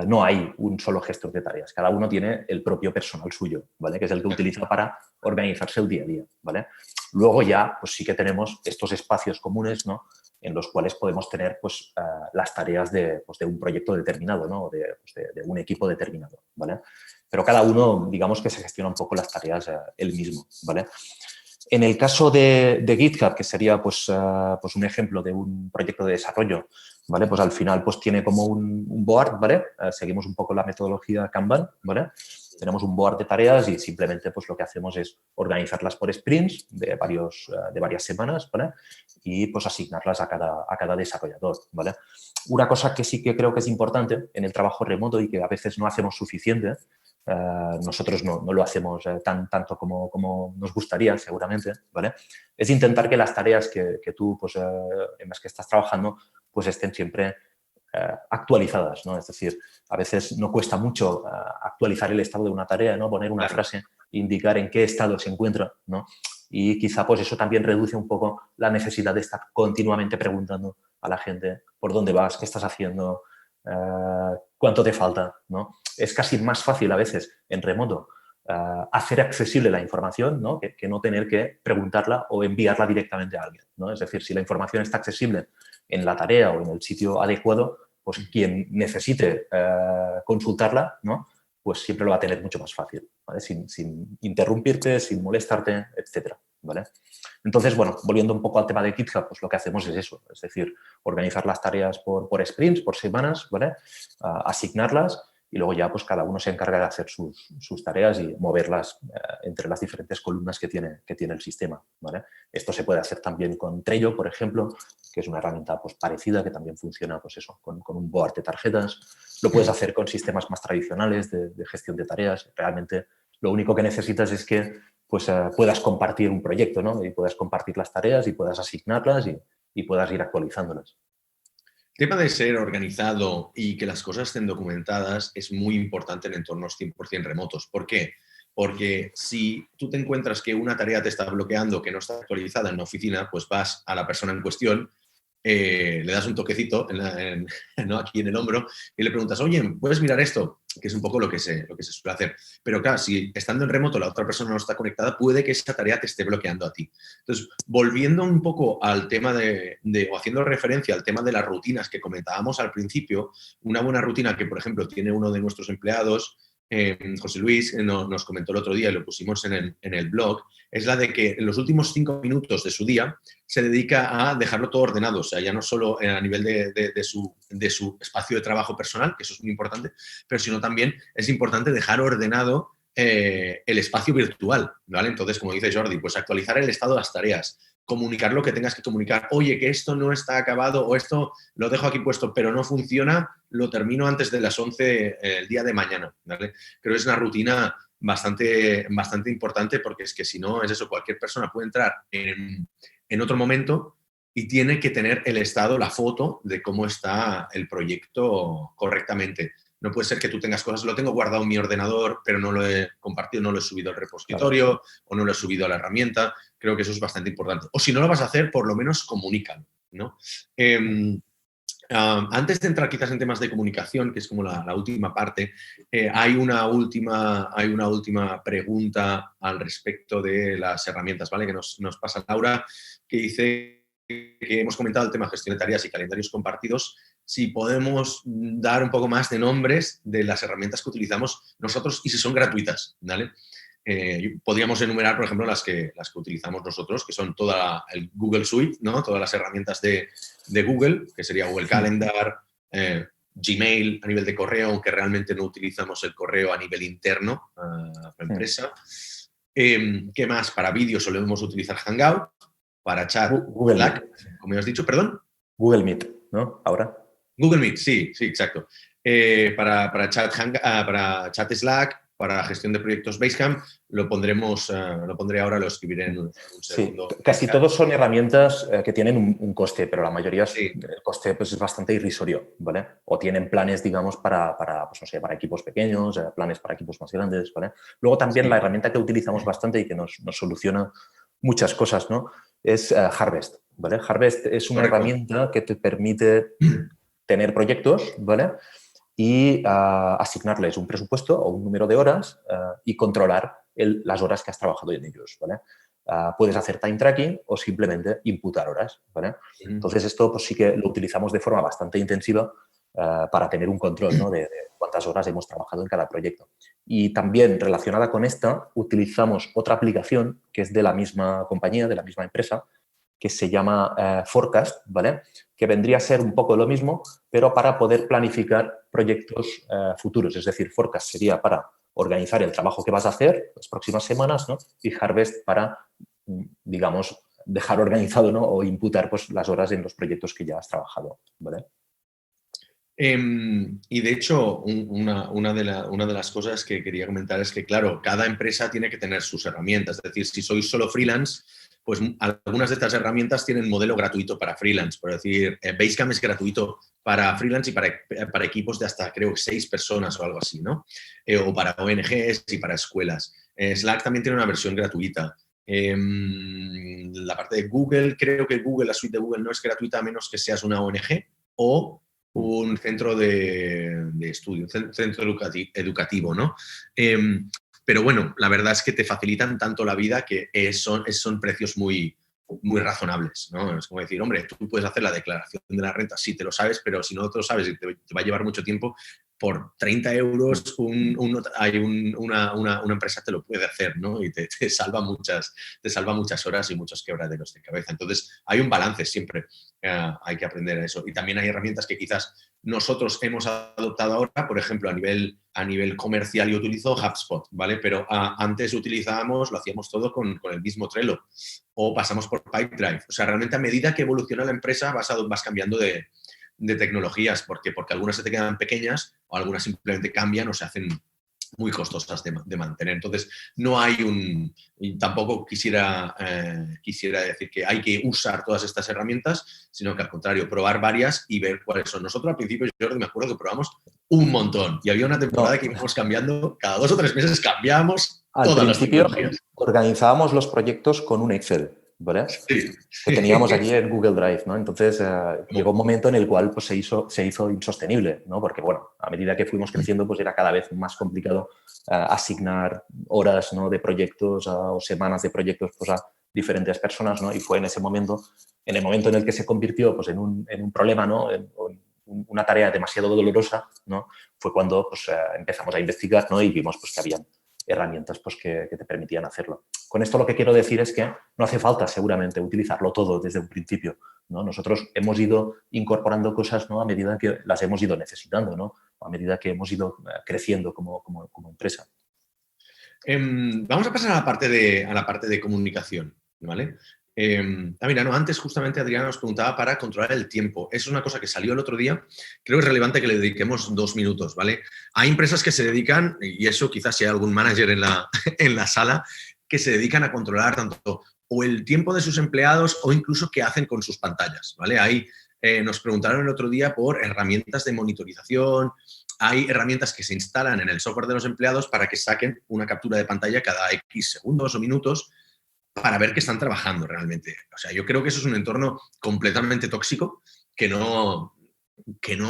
no hay un solo gestor de tareas. Cada uno tiene el propio personal suyo, ¿vale? Que es el que utiliza para organizarse el día a día, ¿vale? Luego ya, pues sí que tenemos estos espacios comunes, ¿no? En los cuales podemos tener, pues, las tareas de un proyecto determinado, ¿no? De un equipo determinado, ¿vale? Pero cada uno, digamos que se gestiona un poco las tareas él mismo, ¿vale? En el caso de GitHub, que sería pues un ejemplo de un proyecto de desarrollo, ¿vale? Pues al final pues tiene como un board, ¿vale? Seguimos un poco la metodología Kanban, ¿vale? Tenemos un board de tareas y simplemente pues lo que hacemos es organizarlas por sprints de varias semanas, ¿vale? Y pues asignarlas a cada desarrollador, ¿vale? Una cosa que sí que creo que es importante en el trabajo remoto y que a veces no hacemos suficiente, nosotros no lo hacemos tanto como nos gustaría, seguramente, ¿vale? Es intentar que las tareas que tú, pues, en las que estás trabajando, pues estén siempre actualizadas, ¿no? Es decir, a veces no cuesta mucho actualizar el estado de una tarea, ¿no? Poner una frase, indicar en qué estado se encuentra, ¿no? Y quizá pues eso también reduce un poco la necesidad de estar continuamente preguntando a la gente por dónde vas, qué estás haciendo, cuánto te falta, ¿no? Es casi más fácil a veces en remoto hacer accesible la información, ¿no? Que no tener que preguntarla o enviarla directamente a alguien, ¿no? Es decir, si la información está accesible en la tarea o en el sitio adecuado, pues quien necesite consultarla, ¿no? Pues siempre lo va a tener mucho más fácil, ¿vale? Sin interrumpirte, sin molestarte, etcétera, ¿vale? Entonces, bueno, volviendo un poco al tema de GitHub, pues lo que hacemos es eso, es decir, organizar las tareas por sprints, por semanas, ¿vale? Asignarlas y luego ya pues cada uno se encarga de hacer sus tareas y moverlas entre las diferentes columnas que tiene el sistema, ¿vale? Esto se puede hacer también con Trello, por ejemplo, que es una herramienta pues parecida que también funciona pues eso, con un board de tarjetas. Lo puedes hacer con sistemas más tradicionales de gestión de tareas. Realmente lo único que necesitas es que pues, puedas compartir un proyecto, ¿no? Y puedas compartir las tareas y puedas asignarlas y puedas ir actualizándolas. El tema de ser organizado y que las cosas estén documentadas es muy importante en entornos 100% remotos. ¿Por qué? Porque si tú te encuentras que una tarea te está bloqueando, que no está actualizada en la oficina, pues vas a la persona en cuestión, le das un toquecito ¿no? aquí en el hombro y le preguntas, oye, ¿puedes mirar esto? Que es un poco lo que se suele hacer. Pero claro, si estando en remoto la otra persona no está conectada, puede que esa tarea te esté bloqueando a ti. Entonces, volviendo un poco al tema o haciendo referencia al tema de las rutinas que comentábamos al principio, una buena rutina que, por ejemplo, tiene uno de nuestros empleados, José Luis, nos comentó el otro día y lo pusimos en el blog, es la de que en los últimos 5 minutos de su día se dedica a dejarlo todo ordenado, o sea, ya no solo a nivel de su espacio de trabajo personal, que eso es muy importante, pero sino también es importante dejar ordenado el espacio virtual, ¿vale? Entonces, como dice Jordi, pues actualizar el estado de las tareas, comunicar lo que tengas que comunicar. Oye, que esto no está acabado o esto lo dejo aquí puesto, pero no funciona, lo termino antes de las 11 el día de mañana, ¿vale? Creo que es una rutina bastante importante porque es que si no, es eso, cualquier persona puede entrar en otro momento y tiene que tener el estado, la foto de cómo está el proyecto correctamente. No puede ser que tú tengas cosas, lo tengo guardado en mi ordenador, pero no lo he compartido, no lo he subido al repositorio, claro, o no lo he subido a la herramienta. Creo que eso es bastante importante. O si no lo vas a hacer, por lo menos comunícalo, ¿no? Antes de entrar quizás en temas de comunicación, que es como la última parte, hay una última pregunta al respecto de las herramientas, ¿vale? Que nos pasa Laura, que dice que hemos comentado el tema de gestión de tareas y calendarios compartidos. Si podemos dar un poco más de nombres de las herramientas que utilizamos nosotros y si son gratuitas, ¿vale? Podríamos enumerar, por ejemplo, las que utilizamos nosotros, que son toda el Google Suite, ¿no? Todas las herramientas de Google, que sería Google Calendar, Gmail a nivel de correo, aunque realmente no utilizamos el correo a nivel interno para la empresa. ¿Qué más? Para vídeo solemos utilizar Hangout, para chat, Google Slack, Meet. como has dicho, perdón. Google Meet, ¿no? Ahora. Google Meet, sí, exacto. Para chat Slack, para gestión de proyectos Basecamp, lo pondré ahora, lo escribiré en un Sí, segundo. casi todos son herramientas que tienen un coste, pero la mayoría Sí. el coste pues, es bastante irrisorio, ¿vale? O tienen planes, digamos, para pues, no sé, para equipos pequeños, planes para equipos más grandes, ¿vale? Luego también la herramienta que utilizamos bastante y que nos soluciona muchas cosas, ¿no? Es Harvest, ¿vale? Harvest es una herramienta que te permite tener proyectos, ¿vale? Y asignarles un presupuesto o un número de horas y controlar las horas que has trabajado en ellos, ¿vale? Puedes hacer time tracking o simplemente imputar horas, ¿vale? Entonces, esto pues, sí que lo utilizamos de forma bastante intensiva para tener un control, ¿no? de cuántas horas hemos trabajado en cada proyecto. Y también relacionada con esta, utilizamos otra aplicación que es de la misma compañía, de la misma empresa, que se llama Forecast, ¿vale? Que vendría a ser un poco lo mismo, pero para poder planificar proyectos futuros. Es decir, Forecast sería para organizar el trabajo que vas a hacer las próximas semanas, ¿no? Y Harvest para, digamos, dejar organizado, ¿no? O imputar pues, las horas en los proyectos que ya has trabajado, ¿vale? Y de hecho, una de las cosas que quería comentar es que, claro, cada empresa tiene que tener sus herramientas. Es decir, si sois solo freelance, pues algunas de estas herramientas tienen modelo gratuito para freelance. Por decir, Basecamp es gratuito para freelance y para equipos de hasta, creo, 6 personas o algo así, ¿no? O para ONGs y para escuelas. Slack también tiene una versión gratuita. La parte de Google, creo que la suite de Google no es gratuita a menos que seas una ONG o un centro de estudio, un centro educativo, ¿no? Pero bueno, la verdad es que te facilitan tanto la vida que son precios muy, muy razonables, ¿no? Es como decir, hombre, tú puedes hacer la declaración de la renta, sí te lo sabes, pero si no te lo sabes y te va a llevar mucho tiempo, por 30 euros una empresa te lo puede hacer, ¿no? Y te salva muchas horas y muchos quebraderos de cabeza. Entonces, hay un balance siempre. Hay que aprender a eso. Y también hay herramientas que quizás nosotros hemos adoptado ahora, por ejemplo, a nivel comercial yo utilizo HubSpot, ¿vale? Pero antes lo hacíamos todo con el mismo Trello o pasamos por Pipedrive. O sea, realmente a medida que evoluciona la empresa vas cambiando de tecnologías, porque algunas se te quedan pequeñas o algunas simplemente cambian o se hacen muy costosas de mantener. Entonces, no hay tampoco quisiera decir que hay que usar todas estas herramientas, sino que al contrario, probar varias y ver cuáles son. Nosotros al principio, Jordi, me acuerdo que probamos un montón y había una temporada que íbamos cambiando, cada 2 o 3 meses cambiábamos todas las tecnologías. Organizábamos los proyectos con un Excel, ¿vale? Sí. Que teníamos allí en Google Drive, ¿no? Entonces llegó un momento en el cual pues, se hizo insostenible, ¿no? Porque, bueno, a medida que fuimos creciendo, pues era cada vez más complicado asignar horas, ¿no? De proyectos o semanas de proyectos pues, a diferentes personas, ¿no? Y fue en ese momento, en el momento en el que se convirtió pues, en un problema, ¿no? En una tarea demasiado dolorosa, ¿no? Fue cuando pues, empezamos a investigar, ¿no? Y vimos pues, que habían herramientas pues, que te permitían hacerlo. Con esto lo que quiero decir es que no hace falta seguramente utilizarlo todo desde un principio, ¿no? Nosotros hemos ido incorporando cosas, ¿no? A medida que las hemos ido necesitando, ¿no? A medida que hemos ido creciendo como empresa. Vamos a pasar a la parte de comunicación, ¿vale? Mira, no, antes justamente Adriana nos preguntaba para controlar el tiempo. Es una cosa que salió el otro día. Creo que es relevante que le dediquemos 2 minutos, ¿vale? Hay empresas que se dedican, y eso quizás si hay algún manager en la sala, que se dedican a controlar tanto o el tiempo de sus empleados o incluso qué hacen con sus pantallas, ¿vale? Nos preguntaron el otro día por herramientas de monitorización. Hay herramientas que se instalan en el software de los empleados para que saquen una captura de pantalla cada X segundos o minutos para ver que están trabajando realmente. O sea, yo creo que eso es un entorno completamente tóxico que no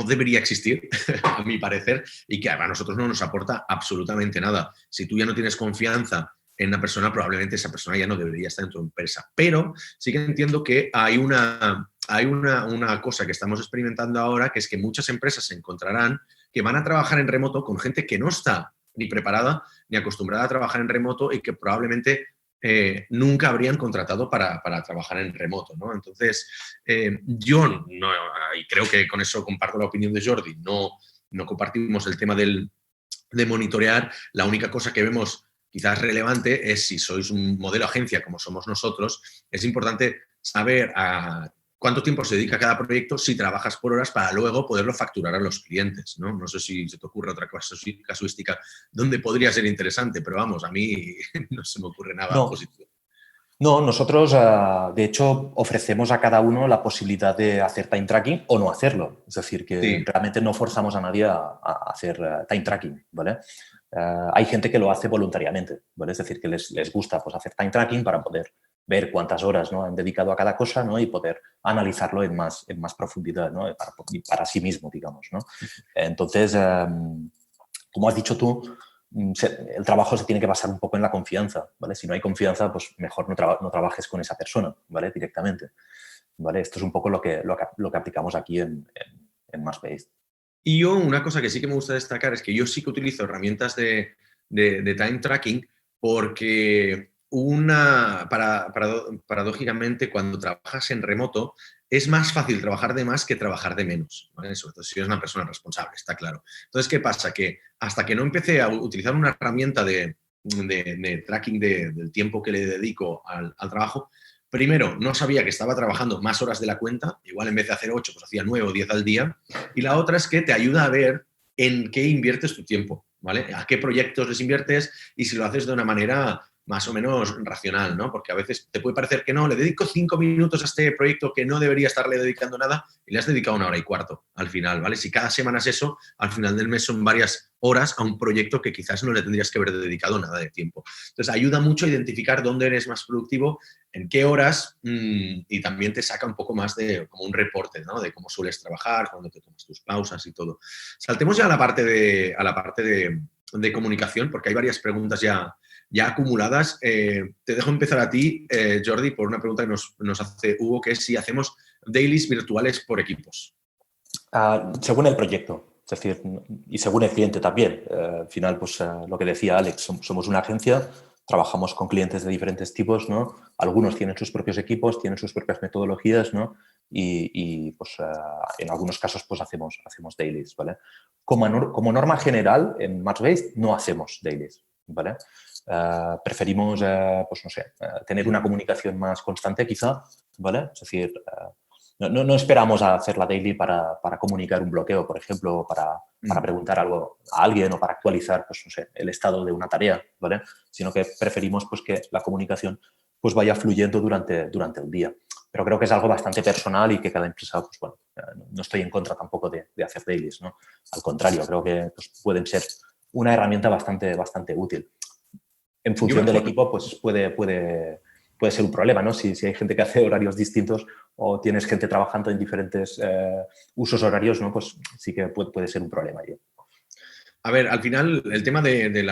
debería existir, a mi parecer, y que a nosotros no nos aporta absolutamente nada. Si tú ya no tienes confianza en una persona, probablemente esa persona ya no debería estar en tu empresa. Pero sí que entiendo que hay una cosa que estamos experimentando ahora, que es que muchas empresas se encontrarán que van a trabajar en remoto con gente que no está ni preparada ni acostumbrada a trabajar en remoto y que probablemente nunca habrían contratado para trabajar en remoto, ¿no? Entonces, yo no, y creo que con eso comparto la opinión de Jordi, no compartimos el tema de monitorear. La única cosa que vemos quizás relevante es si sois un modelo agencia como somos nosotros, es importante saber a cuánto tiempo se dedica a cada proyecto si trabajas por horas para luego poderlo facturar a los clientes, ¿no? No sé si se te ocurre otra casuística donde podría ser interesante, pero vamos, a mí no se me ocurre nada positivo. No, nosotros, de hecho, ofrecemos a cada uno la posibilidad de hacer time tracking o no hacerlo. Es decir, que realmente no forzamos a nadie a hacer time tracking, ¿vale? Hay gente que lo hace voluntariamente, ¿vale? Es decir, que les gusta pues, hacer time tracking para poder ver cuántas horas, ¿no?, han dedicado a cada cosa, ¿no?, y poder analizarlo en más profundidad, ¿no?, para sí mismo, digamos, ¿no? Entonces, como has dicho tú, el trabajo se tiene que basar un poco en la confianza, ¿vale? Si no hay confianza, pues mejor no trabajes con esa persona, ¿vale? Directamente, ¿vale? Esto es un poco lo que aplicamos aquí en Marsbase. Y yo una cosa que sí que me gusta destacar es que yo sí que utilizo herramientas de time tracking porque paradójicamente cuando trabajas en remoto es más fácil trabajar de más que trabajar de menos, ¿vale? Sobre todo si eres una persona responsable, está claro. Entonces, ¿qué pasa? Que hasta que no empecé a utilizar una herramienta de tracking del tiempo que le dedico al trabajo, primero, no sabía que estaba trabajando más horas de la cuenta, igual en vez de hacer 8, pues hacía 9 o 10 al día, y la otra es que te ayuda a ver en qué inviertes tu tiempo, ¿vale? A qué proyectos les inviertes y si lo haces de una manera más o menos racional, ¿no? Porque a veces te puede parecer que no, le dedico 5 minutos a este proyecto que no debería estarle dedicando nada y le has dedicado 1 hora y cuarto al final, ¿vale? Si cada semana es eso, al final del mes son varias horas a un proyecto que quizás no le tendrías que haber dedicado nada de tiempo. Entonces, ayuda mucho a identificar dónde eres más productivo, en qué horas, y también te saca un poco más de como un reporte, ¿no?, de cómo sueles trabajar, cuándo te tomas tus pausas y todo. Saltemos ya a la parte de comunicación, porque hay varias preguntas ya acumuladas. Te dejo empezar a ti, Jordi, por una pregunta que nos hace Hugo, que es si hacemos dailies virtuales por equipos. Según el proyecto. Es decir, y según el cliente también. Al final, pues lo que decía Alex, somos una agencia, trabajamos con clientes de diferentes tipos, ¿no? Algunos tienen sus propios equipos, tienen sus propias metodologías, ¿no? Y pues en algunos casos pues hacemos dailies, ¿vale? Como norma general, en Marsbase no hacemos dailies, ¿vale? Preferimos, pues no sé, tener una comunicación más constante quizá, ¿vale? Es decir, no esperamos a hacer la daily para comunicar un bloqueo, por ejemplo, para preguntar algo a alguien o para actualizar, pues, no sé, el estado de una tarea, ¿vale? Sino que preferimos pues, que la comunicación pues, vaya fluyendo durante el día. Pero creo que es algo bastante personal y que cada empresa, pues bueno, no estoy en contra tampoco de hacer dailies, ¿no? Al contrario, creo que pues, pueden ser una herramienta bastante útil. En función del equipo, pues puede ser un problema, ¿no? Si hay gente que hace horarios distintos o tienes gente trabajando en diferentes usos horarios, ¿no? Pues sí que puede ser un problema. A ver, al final, el tema de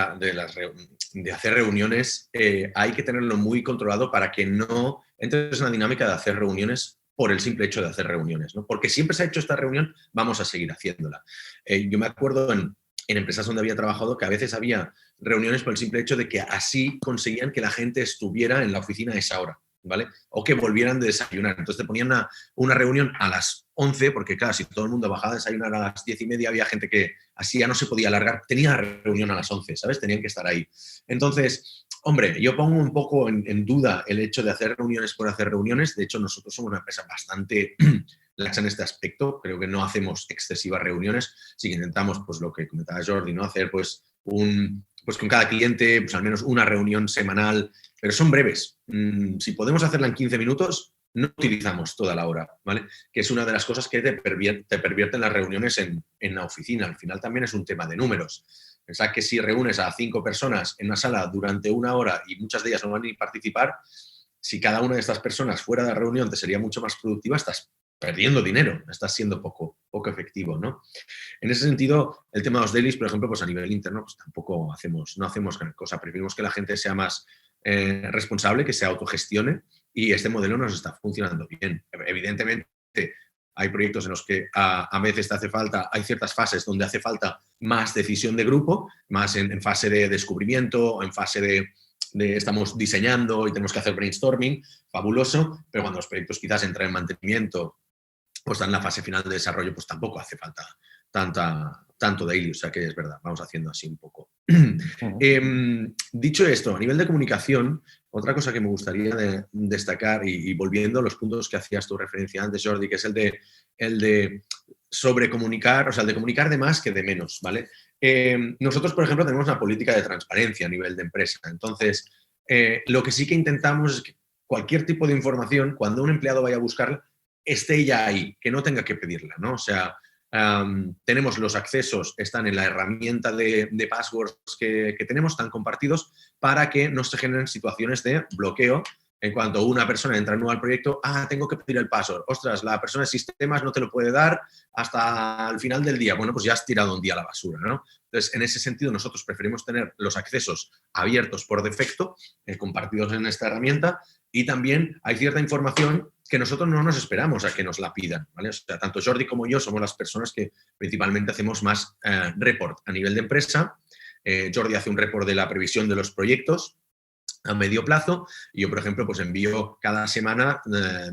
hacer reuniones hay que tenerlo muy controlado para que no entres en una dinámica de hacer reuniones por el simple hecho de hacer reuniones, ¿no? Porque siempre se ha hecho esta reunión, vamos a seguir haciéndola. Yo me acuerdo en empresas donde había trabajado que a veces había reuniones por el simple hecho de que así conseguían que la gente estuviera en la oficina a esa hora, ¿vale? O que volvieran de desayunar. Entonces te ponían una reunión a las 11, porque claro, si todo el mundo bajaba a desayunar a las 10:30, había gente que así ya no se podía alargar. Tenía reunión a las 11, ¿sabes? Tenían que estar ahí. Entonces, hombre, yo pongo un poco en duda el hecho de hacer reuniones por hacer reuniones. De hecho, nosotros somos una empresa bastante laxa en este aspecto. Creo que no hacemos excesivas reuniones. Sí que intentamos, pues lo que comentaba Jordi, ¿no? Hacer pues con cada cliente, pues al menos una reunión semanal, pero son breves. Si podemos hacerla en 15 minutos, no utilizamos toda la hora, ¿vale? Que es una de las cosas que te pervierten las reuniones en la oficina. Al final también es un tema de números. Pensad que si reúnes a 5 personas en una sala durante 1 hora y muchas de ellas no van a ni participar, si cada una de estas personas fuera de la reunión te sería mucho más productiva, estás perdiendo dinero, estás siendo poco efectivo, ¿no? En ese sentido, el tema de los dailies, por ejemplo, pues a nivel interno, pues tampoco no hacemos gran cosa. Preferimos que la gente sea más responsable, que se autogestione, y este modelo nos está funcionando bien. Evidentemente, hay proyectos en los que a veces hay ciertas fases donde hace falta más decisión de grupo, más en fase de descubrimiento o en fase de estamos diseñando y tenemos que hacer brainstorming, fabuloso, pero cuando los proyectos quizás entran en mantenimiento o están en la fase final de desarrollo, pues tampoco hace falta tanto daily, o sea que es verdad, vamos haciendo así un poco. Dicho esto, a nivel de comunicación, otra cosa que me gustaría destacar, y volviendo a los puntos que hacías tu referencia antes, Jordi, que es el de sobrecomunicar, o sea, el de comunicar de más que de menos, ¿vale? Nosotros, por ejemplo, tenemos una política de transparencia a nivel de empresa. Entonces, lo que sí que intentamos es que cualquier tipo de información, cuando un empleado vaya a buscarla, esté ya ahí, que no tenga que pedirla, ¿no? O sea, tenemos los accesos, están en la herramienta de passwords que tenemos, están compartidos para que no se generen situaciones de bloqueo. En cuanto una persona entra nueva al proyecto, tengo que pedir el password. Ostras, la persona de sistemas no te lo puede dar hasta el final del día. Bueno, pues ya has tirado un día a la basura, ¿no? Entonces, en ese sentido, nosotros preferimos tener los accesos abiertos por defecto, compartidos en esta herramienta, y también hay cierta información que nosotros no nos esperamos a que nos la pidan, ¿vale? O sea, tanto Jordi como yo somos las personas que principalmente hacemos más report a nivel de empresa. Jordi hace un report de la previsión de los proyectos a medio plazo, y yo, por ejemplo, pues envío cada semana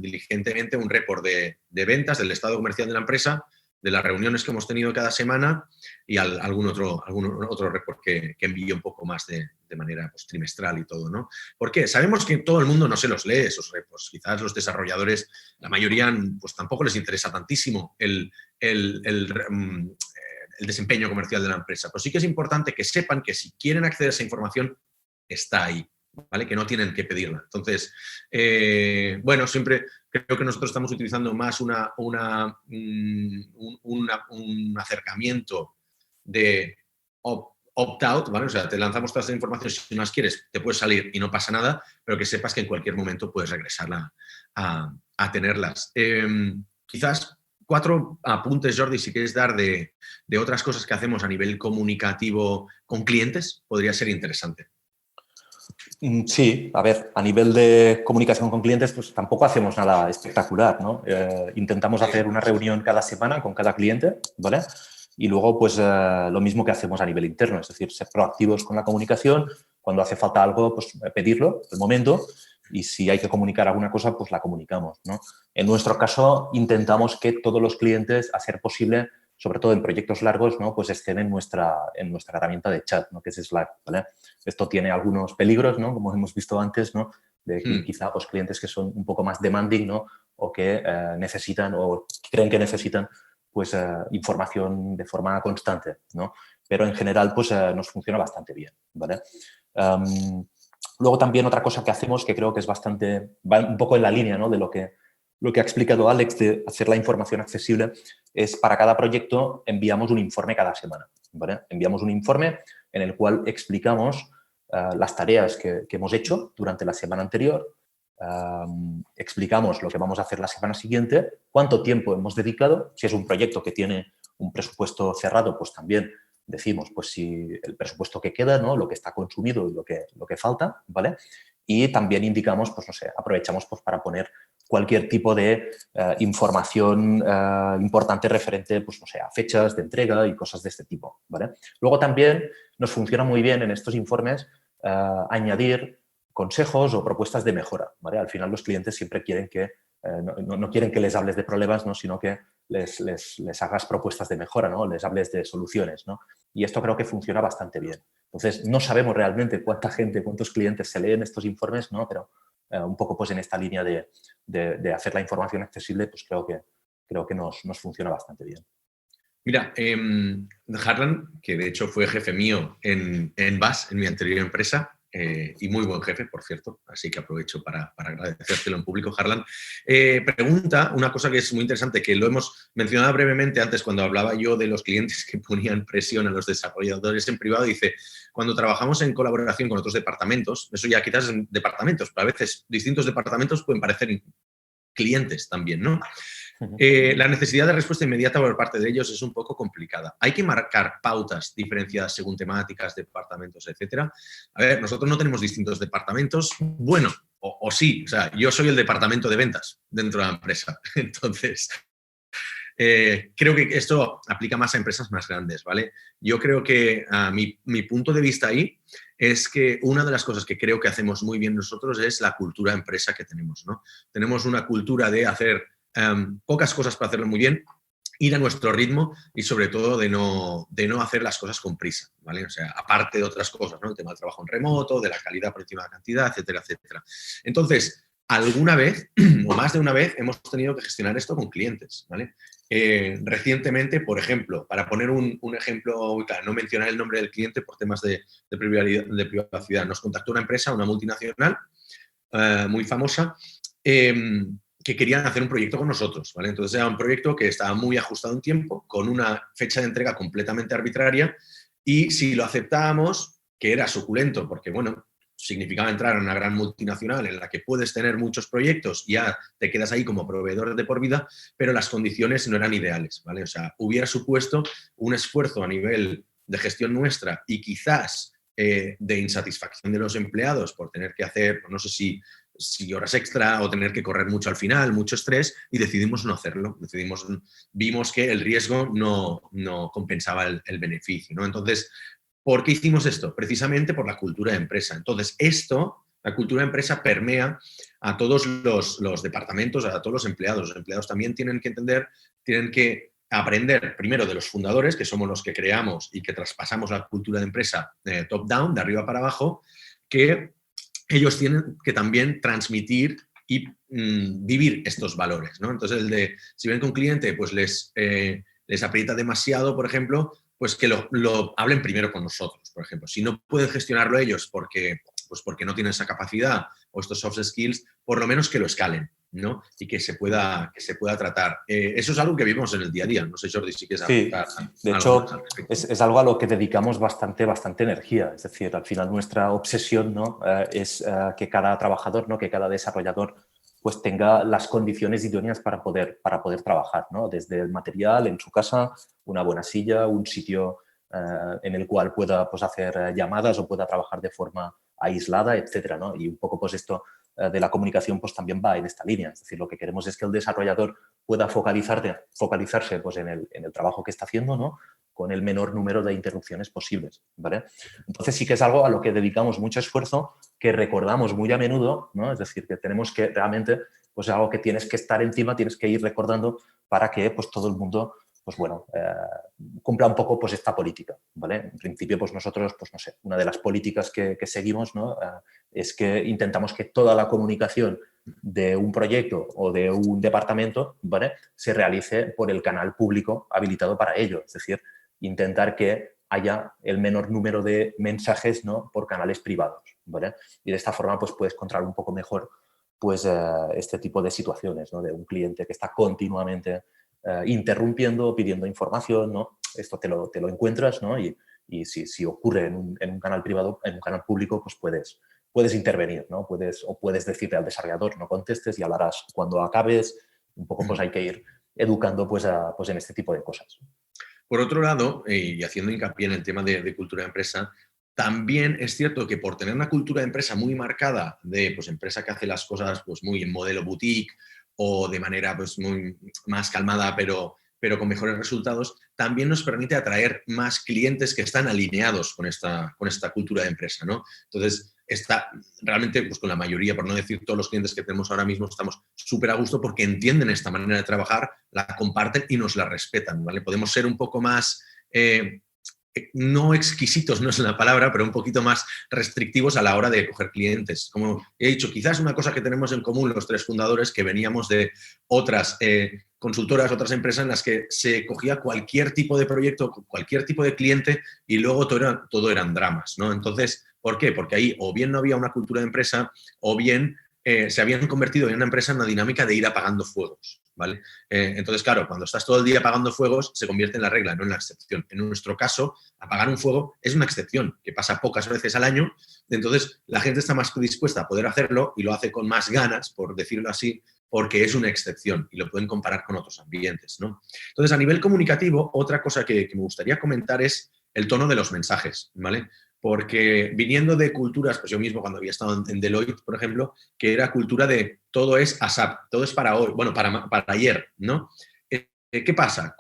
diligentemente un report de ventas, del estado comercial de la empresa, de las reuniones que hemos tenido cada semana y algún otro report que envío un poco más de manera pues, trimestral y todo, ¿no? Porque sabemos que todo el mundo no se los lee esos reports. Quizás los desarrolladores, la mayoría, pues tampoco les interesa tantísimo el desempeño comercial de la empresa. Pero sí que es importante que sepan que si quieren acceder a esa información, está ahí, ¿vale? Que no tienen que pedirla. Entonces, bueno, siempre creo que nosotros estamos utilizando más un acercamiento de opt-out, ¿vale? O sea, te lanzamos todas las informaciones, si no las quieres, te puedes salir y no pasa nada, pero que sepas que en cualquier momento puedes regresar a tenerlas. Quizás 4 apuntes, Jordi, si quieres dar de otras cosas que hacemos a nivel comunicativo con clientes, podría ser interesante. Sí, a ver, a nivel de comunicación con clientes, pues tampoco hacemos nada espectacular, ¿no? Intentamos hacer una reunión cada semana con cada cliente, ¿vale? Y luego, pues, lo mismo que hacemos a nivel interno, es decir, ser proactivos con la comunicación, cuando hace falta algo, pues pedirlo, el momento, y si hay que comunicar alguna cosa, pues la comunicamos, ¿no? En nuestro caso, intentamos que todos los clientes, a ser posible, sobre todo en proyectos largos, ¿no? Pues estén en nuestra herramienta de chat, ¿no? Que es Slack, ¿vale? Esto tiene algunos peligros, ¿no? Como hemos visto antes, ¿no? De que quizá pues, clientes que son un poco más demanding, ¿no? O que necesitan o creen que necesitan pues, información de forma constante, ¿no? Pero en general pues, nos funciona bastante bien, ¿vale? Luego también otra cosa que hacemos que creo que es bastante, va un poco en la línea, ¿no? De lo que ha explicado Alex de hacer la información accesible es para cada proyecto enviamos un informe cada semana, ¿vale? Enviamos un informe en el cual explicamos las tareas que hemos hecho durante la semana anterior, explicamos lo que vamos a hacer la semana siguiente, cuánto tiempo hemos dedicado, si es un proyecto que tiene un presupuesto cerrado, pues también decimos pues si el presupuesto que queda, ¿no? Lo que está consumido y lo que falta, ¿vale? Y también indicamos, pues no sé, aprovechamos pues, para poner cualquier tipo de información importante referente, pues no sé, a fechas de entrega y cosas de este tipo, ¿vale? Luego también nos funciona muy bien en estos informes añadir consejos o propuestas de mejora, ¿vale? Al final los clientes siempre quieren que, no quieren que les hables de problemas, ¿no? Sino que les hagas propuestas de mejora, ¿no? Les hables de soluciones, ¿no? Y esto creo que funciona bastante bien. Entonces, no sabemos realmente cuántos clientes se leen estos informes, ¿no? Pero un poco pues en esta línea de hacer la información accesible, pues creo que nos funciona bastante bien. Mira, Harlan, que de hecho fue jefe mío en BAS, en mi anterior empresa, y muy buen jefe, por cierto, así que aprovecho para agradecértelo en público, Harlan, pregunta una cosa que es muy interesante, que lo hemos mencionado brevemente antes cuando hablaba yo de los clientes que ponían presión a los desarrolladores en privado. Dice, cuando trabajamos en colaboración con otros departamentos, eso ya quizás en departamentos, pero a veces distintos departamentos pueden parecer clientes también, ¿no? La necesidad de respuesta inmediata por parte de ellos es un poco complicada. Hay que marcar pautas diferenciadas según temáticas, departamentos, etcétera. A ver, nosotros no tenemos distintos departamentos. Bueno, o sí, o sea, yo soy el departamento de ventas dentro de la empresa. Entonces, creo que esto aplica más a empresas más grandes, ¿vale? Yo creo que mi punto de vista ahí es que una de las cosas que creo que hacemos muy bien nosotros es la cultura empresa que tenemos, ¿no? Tenemos una cultura de hacer pocas cosas para hacerlo muy bien ir a nuestro ritmo y sobre todo de no hacer las cosas con prisa, ¿vale? O sea, aparte de otras cosas, ¿no? El tema del trabajo en remoto, de la calidad por encima de la cantidad, etcétera, etcétera. Entonces, alguna vez, o más de una vez, hemos tenido que gestionar esto con clientes, ¿vale? Recientemente, por ejemplo, para poner un ejemplo, claro, no mencionar el nombre del cliente por temas de privacidad, nos contactó una empresa, una multinacional, muy famosa, que querían hacer un proyecto con nosotros, ¿vale? Entonces era un proyecto que estaba muy ajustado en tiempo, con una fecha de entrega completamente arbitraria, y si lo aceptábamos, que era suculento, porque, bueno, significaba entrar en una gran multinacional en la que puedes tener muchos proyectos y ya te quedas ahí como proveedor de por vida, pero las condiciones no eran ideales, ¿vale? O sea, hubiera supuesto un esfuerzo a nivel de gestión nuestra y quizás de insatisfacción de los empleados por tener que hacer, no sé si horas extra o tener que correr mucho al final, mucho estrés, y decidimos no hacerlo. Vimos que el riesgo no compensaba el beneficio, ¿no? Entonces, ¿por qué hicimos esto? Precisamente por la cultura de empresa. Entonces, la cultura de empresa permea a todos los departamentos, a todos los empleados. Los empleados también tienen que entender, tienen que aprender primero de los fundadores, que somos los que creamos y que traspasamos la cultura de empresa top-down, de arriba para abajo, que ellos tienen que también transmitir y vivir estos valores, ¿no? Entonces, si ven que un cliente pues les aprieta demasiado, por ejemplo, pues que lo hablen primero con nosotros, por ejemplo. Si no pueden gestionarlo ellos porque no tienen esa capacidad o estos soft skills, por lo menos que lo escalen, ¿no? Y que se pueda tratar. Eso es algo que vivimos en el día a día. No sé, Jordi, si quieres aportar. Sí, de hecho, es algo a lo que dedicamos bastante energía. Es decir, al final nuestra obsesión, ¿no? Es que cada trabajador, ¿no? Que cada desarrollador pues tenga las condiciones idóneas para poder trabajar, ¿no? Desde el material en su casa, una buena silla, un sitio en el cual pueda pues, hacer llamadas o pueda trabajar de forma aislada, etcétera, ¿no? Y un poco pues esto de la comunicación pues también va en esta línea. Es decir, lo que queremos es que el desarrollador pueda focalizarse pues, en el trabajo que está haciendo, ¿no? Con el menor número de interrupciones posibles, ¿vale? Entonces sí que es algo a lo que dedicamos mucho esfuerzo, que recordamos muy a menudo, ¿no? Es decir, que tenemos que realmente, pues algo que tienes que estar encima, tienes que ir recordando para que pues todo el mundo pues bueno, cumpla un poco pues esta política, ¿vale? En principio, pues nosotros, pues no sé, una de las políticas que seguimos, ¿no? Es que intentamos que toda la comunicación de un proyecto o de un departamento, ¿vale? Se realice por el canal público habilitado para ello, es decir, intentar que haya el menor número de mensajes, ¿no? Por canales privados, ¿vale? Y de esta forma, pues puedes controlar un poco mejor pues, este tipo de situaciones, ¿no? De un cliente que está continuamente interrumpiendo, pidiendo información, ¿no? Esto te lo encuentras, ¿no? Y si ocurre en un canal privado, en un canal público, pues puedes intervenir, ¿no? Puedes decirle al desarrollador, no contestes y hablarás cuando acabes. Un poco pues hay que ir educando pues en este tipo de cosas. Por otro lado, y haciendo hincapié en el tema de cultura de empresa, también es cierto que por tener una cultura de empresa muy marcada, de pues, empresa que hace las cosas pues, muy en modelo boutique o de manera pues, muy más calmada, pero con mejores resultados, también nos permite atraer más clientes que están alineados con esta cultura de empresa, ¿no? Entonces, realmente, pues con la mayoría, por no decir todos los clientes que tenemos ahora mismo, estamos súper a gusto porque entienden esta manera de trabajar, la comparten y nos la respetan, ¿vale? Podemos ser un poco más, no exquisitos, no es la palabra, pero un poquito más restrictivos a la hora de coger clientes. Como he dicho, quizás una cosa que tenemos en común los tres fundadores, que veníamos de otras consultoras, otras empresas en las que se cogía cualquier tipo de proyecto, cualquier tipo de cliente y luego todo eran dramas, ¿no? Entonces, ¿por qué? Porque ahí o bien no había una cultura de empresa o bien se habían convertido en una empresa en una dinámica de ir apagando fuegos, ¿vale? Entonces, claro, cuando estás todo el día apagando fuegos, se convierte en la regla, no en la excepción. En nuestro caso, apagar un fuego es una excepción, que pasa pocas veces al año, entonces la gente está más dispuesta a poder hacerlo y lo hace con más ganas, por decirlo así, porque es una excepción y lo pueden comparar con otros ambientes, ¿no? Entonces, a nivel comunicativo, otra cosa que me gustaría comentar es el tono de los mensajes, ¿vale? Porque viniendo de culturas, pues yo mismo cuando había estado en Deloitte, por ejemplo, que era cultura de todo es ASAP, todo es para hoy, bueno, para ayer, ¿no? ¿Qué pasa?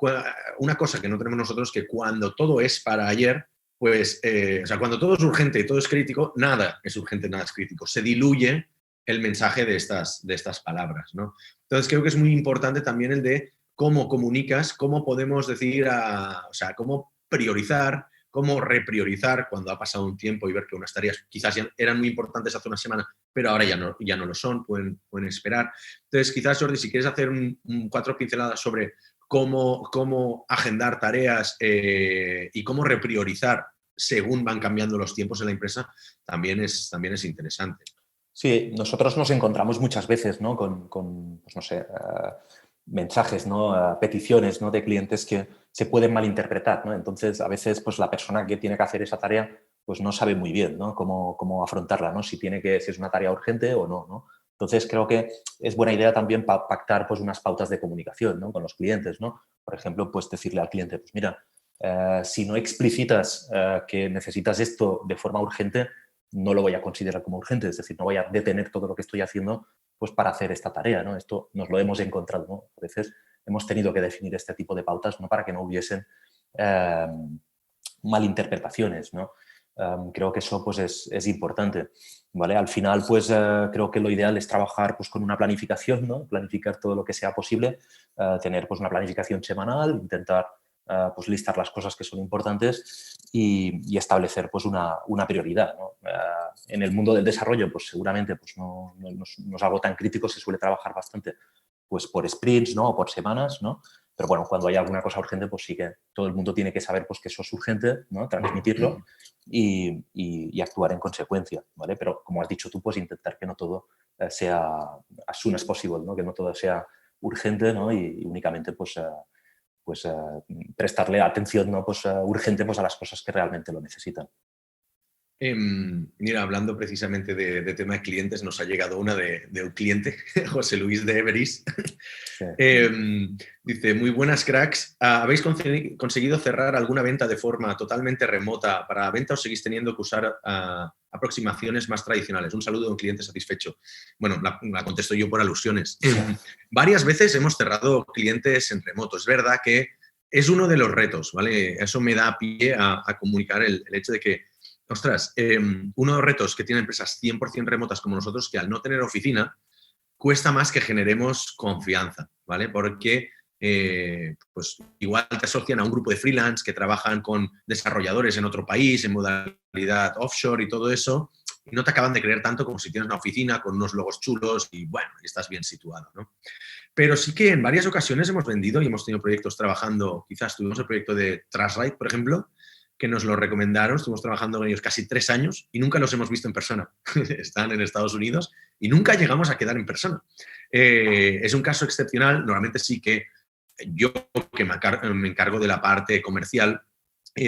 Una cosa que no tenemos nosotros es que cuando todo es para ayer, pues, o sea, cuando todo es urgente y todo es crítico, nada es urgente, nada es crítico. Se diluye el mensaje de estas palabras, ¿no? Entonces creo que es muy importante también el de cómo comunicas, cómo podemos decir, o sea, cómo priorizar, cómo repriorizar cuando ha pasado un tiempo y ver que unas tareas quizás ya eran muy importantes hace una semana, pero ahora ya no lo son, pueden esperar. Entonces, quizás, Jordi, si quieres hacer 4 pinceladas sobre cómo agendar tareas y cómo repriorizar según van cambiando los tiempos en la empresa, también es interesante. Sí, nosotros nos encontramos muchas veces, ¿no? con pues no sé, mensajes, ¿no? Peticiones, ¿no? de clientes que se pueden malinterpretar, ¿no? Entonces, a veces pues, la persona que tiene que hacer esa tarea pues, no sabe muy bien, ¿no? cómo afrontarla, ¿no? Si es una tarea urgente o no, ¿no? Entonces, creo que es buena idea también pactar pues, unas pautas de comunicación, ¿no? con los clientes, ¿no? Por ejemplo, pues decirle al cliente, pues mira, si no explicitas que necesitas esto de forma urgente, no lo voy a considerar como urgente, es decir, no voy a detener todo lo que estoy haciendo pues, para hacer esta tarea, ¿no? Esto nos lo hemos encontrado, ¿no? A veces hemos tenido que definir este tipo de pautas, ¿no? Para que no hubiesen malinterpretaciones, ¿no? Creo que eso pues, es importante, ¿vale? Al final, pues creo que lo ideal es trabajar pues, con una planificación, ¿no? Planificar todo lo que sea posible, tener pues, una planificación semanal, intentar pues listar las cosas que son importantes y establecer pues una prioridad, ¿no? En el mundo del desarrollo pues seguramente pues no es algo tan crítico, se suele trabajar bastante pues por sprints, ¿no? O por semanas, ¿no? Pero bueno, cuando hay alguna cosa urgente pues sí que todo el mundo tiene que saber pues que eso es urgente, ¿no? Transmitirlo y actuar en consecuencia, ¿vale? Pero como has dicho tú, pues intentar que no todo sea as soon as possible, ¿no? Que no todo sea urgente, ¿no? Y únicamente pues prestarle atención, ¿no? Pues, urgente pues, a las cosas que realmente lo necesitan. Mira, hablando precisamente de tema de clientes, nos ha llegado una de un cliente, José Luis de Everis. Sí. Dice, muy buenas cracks, ¿habéis conseguido cerrar alguna venta de forma totalmente remota para venta o seguís teniendo que usar aproximaciones más tradicionales? Un saludo de un cliente satisfecho. Bueno, la contesto yo por alusiones. Varias veces hemos cerrado clientes en remoto. Es verdad que es uno de los retos, ¿vale? Eso me da pie a comunicar el hecho de que ostras, uno de los retos que tienen empresas 100% remotas como nosotros, que al no tener oficina, cuesta más que generemos confianza, ¿vale? Porque pues igual te asocian a un grupo de freelance que trabajan con desarrolladores en otro país, en modalidad offshore y todo eso, y no te acaban de creer tanto como si tienes una oficina con unos logos chulos y, bueno, estás bien situado, ¿no? Pero sí que en varias ocasiones hemos vendido y hemos tenido proyectos trabajando, quizás tuvimos el proyecto de Trustwrite, por ejemplo, que nos lo recomendaron, estuvimos trabajando con ellos casi 3 años y nunca los hemos visto en persona. Están en Estados Unidos y nunca llegamos a quedar en persona. Es un caso excepcional, normalmente sí que yo, que me encargo de la parte comercial,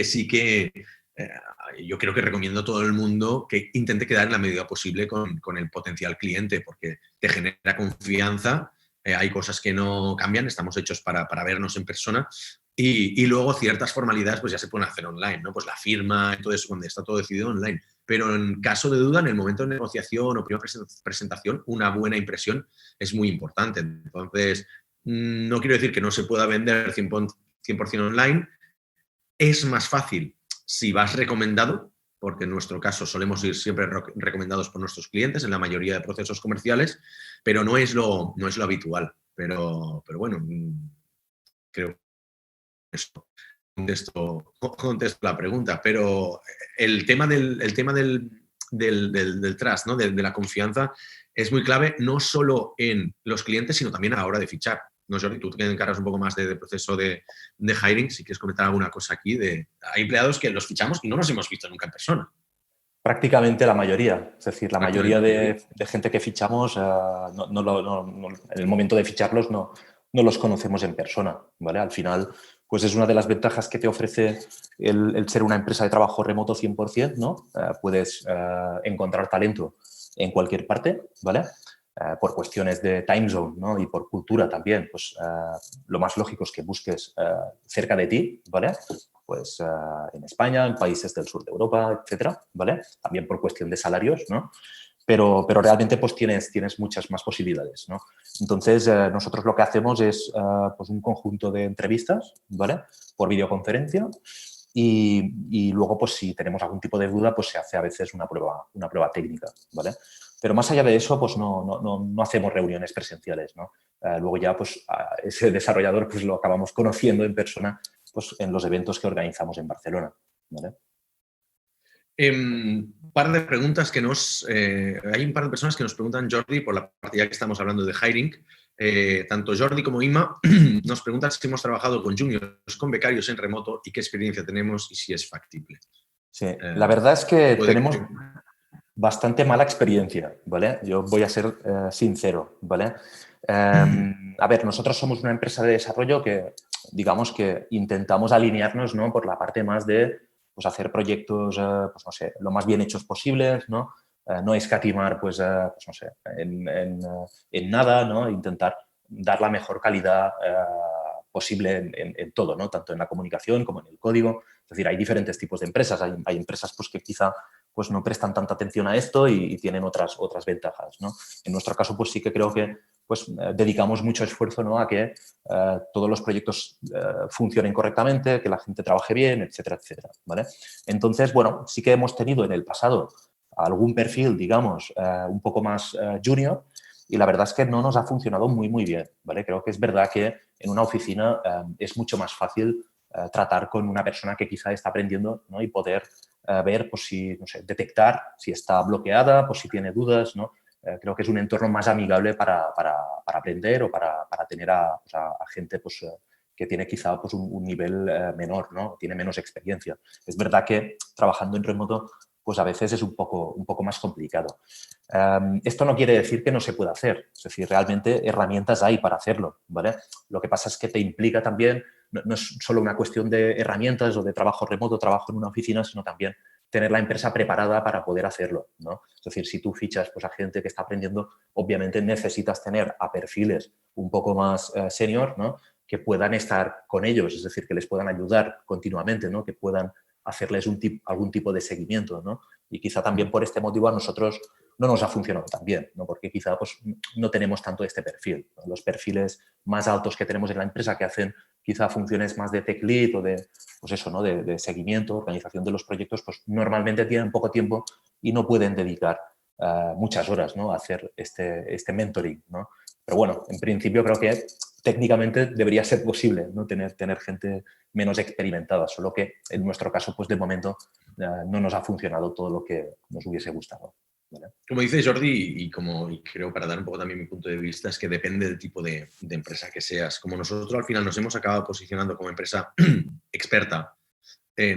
sí que yo creo que recomiendo a todo el mundo que intente quedar en la medida posible con el potencial cliente, porque te genera confianza, hay cosas que no cambian, estamos hechos para vernos en persona y luego ciertas formalidades pues ya se pueden hacer online, ¿no? Pues la firma y todo eso, donde está todo decidido online. Pero en caso de duda, en el momento de negociación o primera presentación, una buena impresión es muy importante. Entonces, no quiero decir que no se pueda vender 100% online. Es más fácil si vas recomendado, porque en nuestro caso solemos ir siempre recomendados por nuestros clientes en la mayoría de procesos comerciales, pero no es lo habitual. Pero bueno, creo que eso contesto la pregunta. Pero el tema del trust, ¿no? de la confianza, es muy clave no solo en los clientes, sino también a la hora de fichar. No sé, tú te encargas un poco más del proceso de hiring, si quieres comentar alguna cosa aquí. Hay empleados que los fichamos y no nos hemos visto nunca en persona. Prácticamente la mayoría, es decir, la mayoría de gente que fichamos, en el momento de ficharlos no los conocemos en persona, ¿vale? Al final, pues es una de las ventajas que te ofrece el ser una empresa de trabajo remoto 100%, ¿no? Puedes encontrar talento en cualquier parte, ¿vale? Por cuestiones de time zone, ¿no? Y por cultura también, pues lo más lógico es que busques cerca de ti, ¿vale? Pues en España, en países del sur de Europa, etcétera, ¿vale? También por cuestión de salarios, ¿no? Pero realmente pues tienes muchas más posibilidades, ¿no? Entonces, nosotros lo que hacemos es pues un conjunto de entrevistas, ¿vale? Por videoconferencia y luego, pues si tenemos algún tipo de duda, pues se hace a veces una prueba técnica, ¿vale? Pero más allá de eso, pues no hacemos reuniones presenciales, ¿no? Luego ya, pues a ese desarrollador pues lo acabamos conociendo en persona pues, en los eventos que organizamos en Barcelona, ¿vale? Par de preguntas que hay un par de personas que nos preguntan, Jordi, por la parte ya que estamos hablando de hiring. Tanto Jordi como Inma nos preguntan si hemos trabajado con juniors, con becarios en remoto y qué experiencia tenemos y si es factible. Sí, la verdad es que tenemos bastante mala experiencia, ¿vale? Yo voy a ser sincero, ¿vale? A ver, nosotros somos una empresa de desarrollo que, digamos que intentamos alinearnos, ¿no? Por la parte más de pues, hacer proyectos, pues no sé, lo más bien hechos posibles, ¿no? No escatimar, pues no sé, en nada, ¿no? Intentar dar la mejor calidad posible en todo, ¿no? Tanto en la comunicación como en el código. Es decir, hay diferentes tipos de empresas. Hay empresas pues, que quizá pues, no prestan tanta atención a esto y tienen otras ventajas, ¿no? En nuestro caso, pues sí que creo que pues, dedicamos mucho esfuerzo, ¿no? A que todos los proyectos funcionen correctamente, que la gente trabaje bien, etcétera, etcétera, ¿vale? Entonces, bueno, sí que hemos tenido en el pasado algún perfil, digamos, un poco más junior y la verdad es que no nos ha funcionado muy bien, ¿vale? Creo que es verdad que en una oficina es mucho más fácil tratar con una persona que quizá está aprendiendo, ¿no? Y poder ver, pues si, no sé, detectar si está bloqueada, pues si tiene dudas, ¿no? Creo que es un entorno más amigable para aprender o para tener a gente pues, que tiene quizá pues, un nivel menor, ¿no? Tiene menos experiencia. Es verdad que trabajando en remoto pues a veces es un poco más complicado. Esto no quiere decir que no se pueda hacer, es decir, realmente herramientas hay para hacerlo, ¿vale? Lo que pasa es que te implica también, no es solo una cuestión de herramientas o de trabajo remoto, trabajo en una oficina, sino también tener la empresa preparada para poder hacerlo, ¿no? Es decir, si tú fichas pues, a gente que está aprendiendo, obviamente necesitas tener a perfiles un poco más senior, ¿no? Que puedan estar con ellos, es decir, que les puedan ayudar continuamente, ¿no? Que puedan hacerles algún tipo de seguimiento, ¿no? Y quizá también por este motivo a nosotros no nos ha funcionado tan bien, ¿no? Porque quizá pues, no tenemos tanto este perfil, ¿no? Los perfiles más altos que tenemos en la empresa que hacen quizá funciones más de tech lead o de, pues eso, ¿no? de seguimiento, organización de los proyectos, pues normalmente tienen poco tiempo y no pueden dedicar muchas horas, ¿no? A hacer este mentoring, ¿no? Pero bueno, en principio creo que técnicamente debería ser posible, ¿no? Tener gente menos experimentada, solo que en nuestro caso, pues de momento no nos ha funcionado todo lo que nos hubiese gustado, ¿vale? Como dice Jordi, y creo para dar un poco también mi punto de vista, es que depende del tipo de empresa que seas. Como nosotros al final nos hemos acabado posicionando como empresa experta,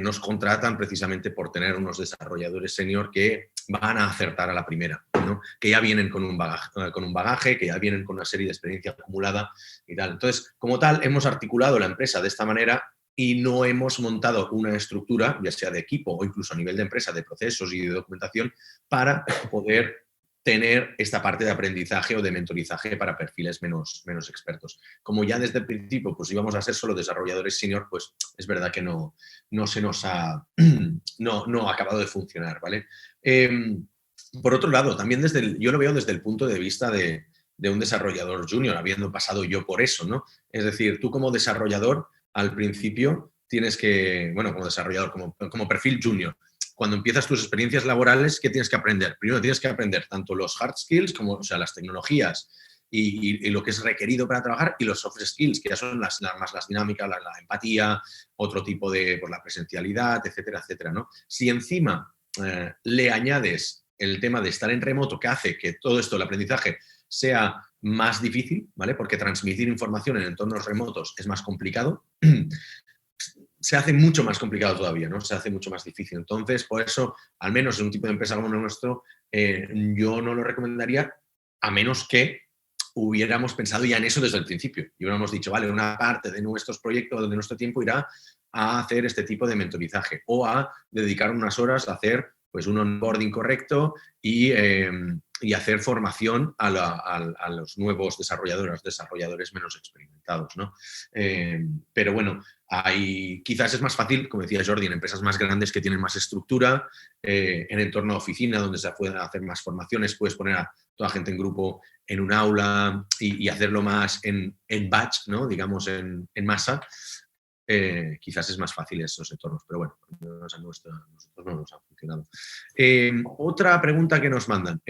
nos contratan precisamente por tener unos desarrolladores senior que van a acertar a la primera, ¿no? Que ya vienen con un bagaje, que ya vienen con una serie de experiencia acumulada y tal. Entonces, como tal, hemos articulado la empresa de esta manera y no hemos montado una estructura, ya sea de equipo o incluso a nivel de empresa, de procesos y de documentación, para poder tener esta parte de aprendizaje o de mentorizaje para perfiles menos expertos. Como ya desde el principio pues íbamos a ser solo desarrolladores senior, pues es verdad que no se nos ha no ha acabado de funcionar, ¿vale? Por otro lado, también yo lo veo desde el punto de vista de un desarrollador junior, habiendo pasado yo por eso, ¿no? Es decir, tú como desarrollador, al principio tienes que, bueno, como desarrollador, como perfil junior, cuando empiezas tus experiencias laborales, ¿qué tienes que aprender? Primero tienes que aprender tanto los hard skills como, o sea, las tecnologías y lo que es requerido para trabajar y los soft skills, que ya son más las dinámicas, la empatía, otro tipo de, pues, la presencialidad, etcétera, etcétera, ¿no? Si encima le añades el tema de estar en remoto, que hace que todo esto, el aprendizaje, sea más difícil, ¿vale? Porque transmitir información en entornos remotos es más complicado. Se hace mucho más complicado todavía, ¿no? Se hace mucho más difícil. Entonces, por eso, al menos en un tipo de empresa como el nuestro, yo no lo recomendaría a menos que hubiéramos pensado ya en eso desde el principio y hubiéramos dicho, vale, una parte de nuestros proyectos, de nuestro tiempo irá a hacer este tipo de mentorizaje o a dedicar unas horas a hacer pues un onboarding correcto y hacer formación a los nuevos desarrolladores menos experimentados, ¿no? Pero bueno, quizás es más fácil, como decía Jordi, en empresas más grandes que tienen más estructura, en entorno de oficina donde se pueden hacer más formaciones, puedes poner a toda la gente en grupo en un aula y hacerlo más en batch, ¿no? Digamos en masa. quizás es más fácil esos entornos, pero bueno, a nosotros no nos ha funcionado. Otra pregunta que nos mandan.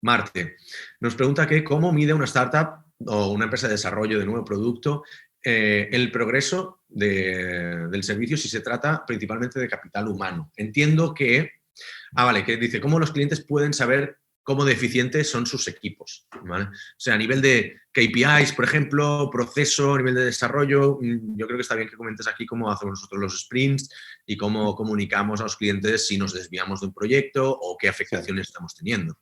Marte nos pregunta que cómo mide una startup o una empresa de desarrollo de nuevo producto el progreso del servicio si se trata principalmente de capital humano. Entiendo que, que dice, ¿cómo los clientes pueden saber cómo de eficientes son sus equipos? ¿Vale? O sea, a nivel de KPIs, por ejemplo, proceso, a nivel de desarrollo, yo creo que está bien que comentes aquí cómo hacemos nosotros los sprints y cómo comunicamos a los clientes si nos desviamos de un proyecto o qué afectaciones estamos teniendo.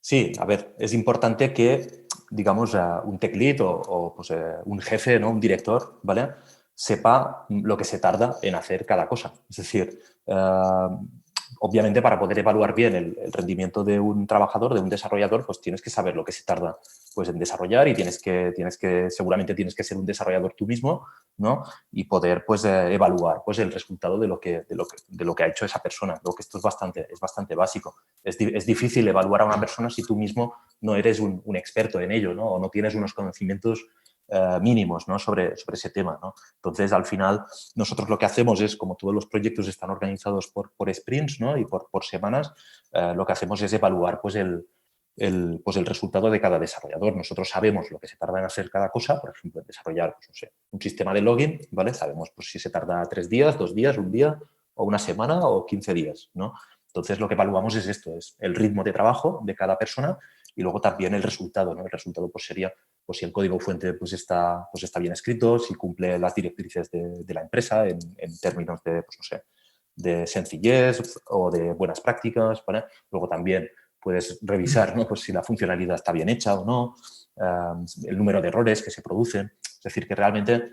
Sí, a ver, es importante que, digamos, un tech lead o pues, un jefe, ¿no? Un director, ¿vale? Sepa lo que se tarda en hacer cada cosa. Es decir, obviamente para poder evaluar bien el rendimiento de un trabajador, de un desarrollador, pues tienes que saber lo que se tarda pues, en desarrollar y seguramente tienes que ser un desarrollador tú mismo, ¿no? Y poder pues, evaluar pues, el resultado de lo que ha hecho esa persona. Creo que esto es bastante básico. Es difícil evaluar a una persona si tú mismo no eres un experto en ello, ¿no? O no tienes unos conocimientos mínimos, ¿no? sobre ese tema, ¿no? Entonces, al final, nosotros lo que hacemos es, como todos los proyectos están organizados por sprints, ¿no? Y por semanas, lo que hacemos es evaluar pues, el resultado de cada desarrollador. Nosotros sabemos lo que se tarda en hacer cada cosa, por ejemplo, en desarrollar pues, no sé, un sistema de login, ¿vale? Sabemos pues, si se tarda 3 días, 2 días, 1 día, o una semana o 15 días, ¿no? Entonces, lo que evaluamos es esto, es el ritmo de trabajo de cada persona y luego también el resultado, ¿no? El resultado pues, sería pues, si el código fuente pues, está bien escrito, si cumple las directrices de la empresa en términos de, pues, no sé, de sencillez o de buenas prácticas, ¿vale? Luego también puedes revisar, ¿no? Pues si la funcionalidad está bien hecha o no, el número de errores que se producen. Es decir, que realmente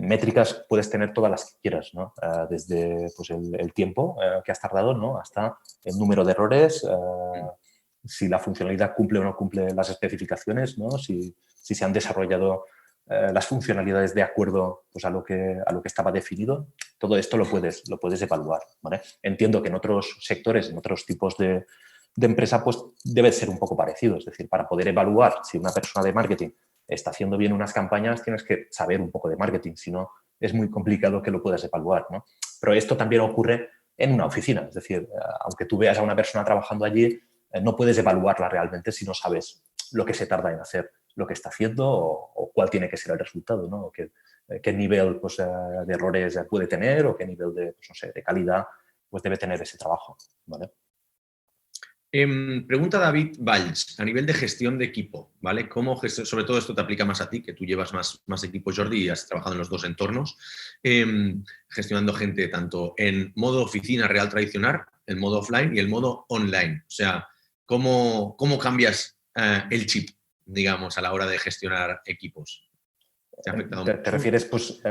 métricas puedes tener todas las que quieras, ¿no? Desde pues, el tiempo que has tardado, ¿no? Hasta el número de errores, si la funcionalidad cumple o no cumple las especificaciones, ¿no? Si se han desarrollado las funcionalidades de acuerdo pues, a lo que estaba definido. Todo esto lo puedes evaluar, ¿vale? Entiendo que en otros sectores, en otros tipos de empresa, pues debe ser un poco parecido. Es decir, para poder evaluar si una persona de marketing está haciendo bien unas campañas, tienes que saber un poco de marketing, si no es muy complicado que lo puedas evaluar, ¿no? Pero esto también ocurre en una oficina. Es decir, aunque tú veas a una persona trabajando allí, no puedes evaluarla realmente si no sabes lo que se tarda en hacer lo que está haciendo o cuál tiene que ser el resultado, ¿no? O qué nivel pues, de errores puede tener o qué nivel de, pues, no sé, de calidad pues, debe tener ese trabajo, ¿vale? Pregunta David Valls, a nivel de gestión de equipo, ¿vale? ¿Cómo sobre todo esto te aplica más a ti, que tú llevas más equipo, Jordi, y has trabajado en los dos entornos, gestionando gente tanto en modo oficina real tradicional, el modo offline y el modo online? O sea, ¿cómo cambias el chip, digamos, a la hora de gestionar equipos? ¿Te refieres pues,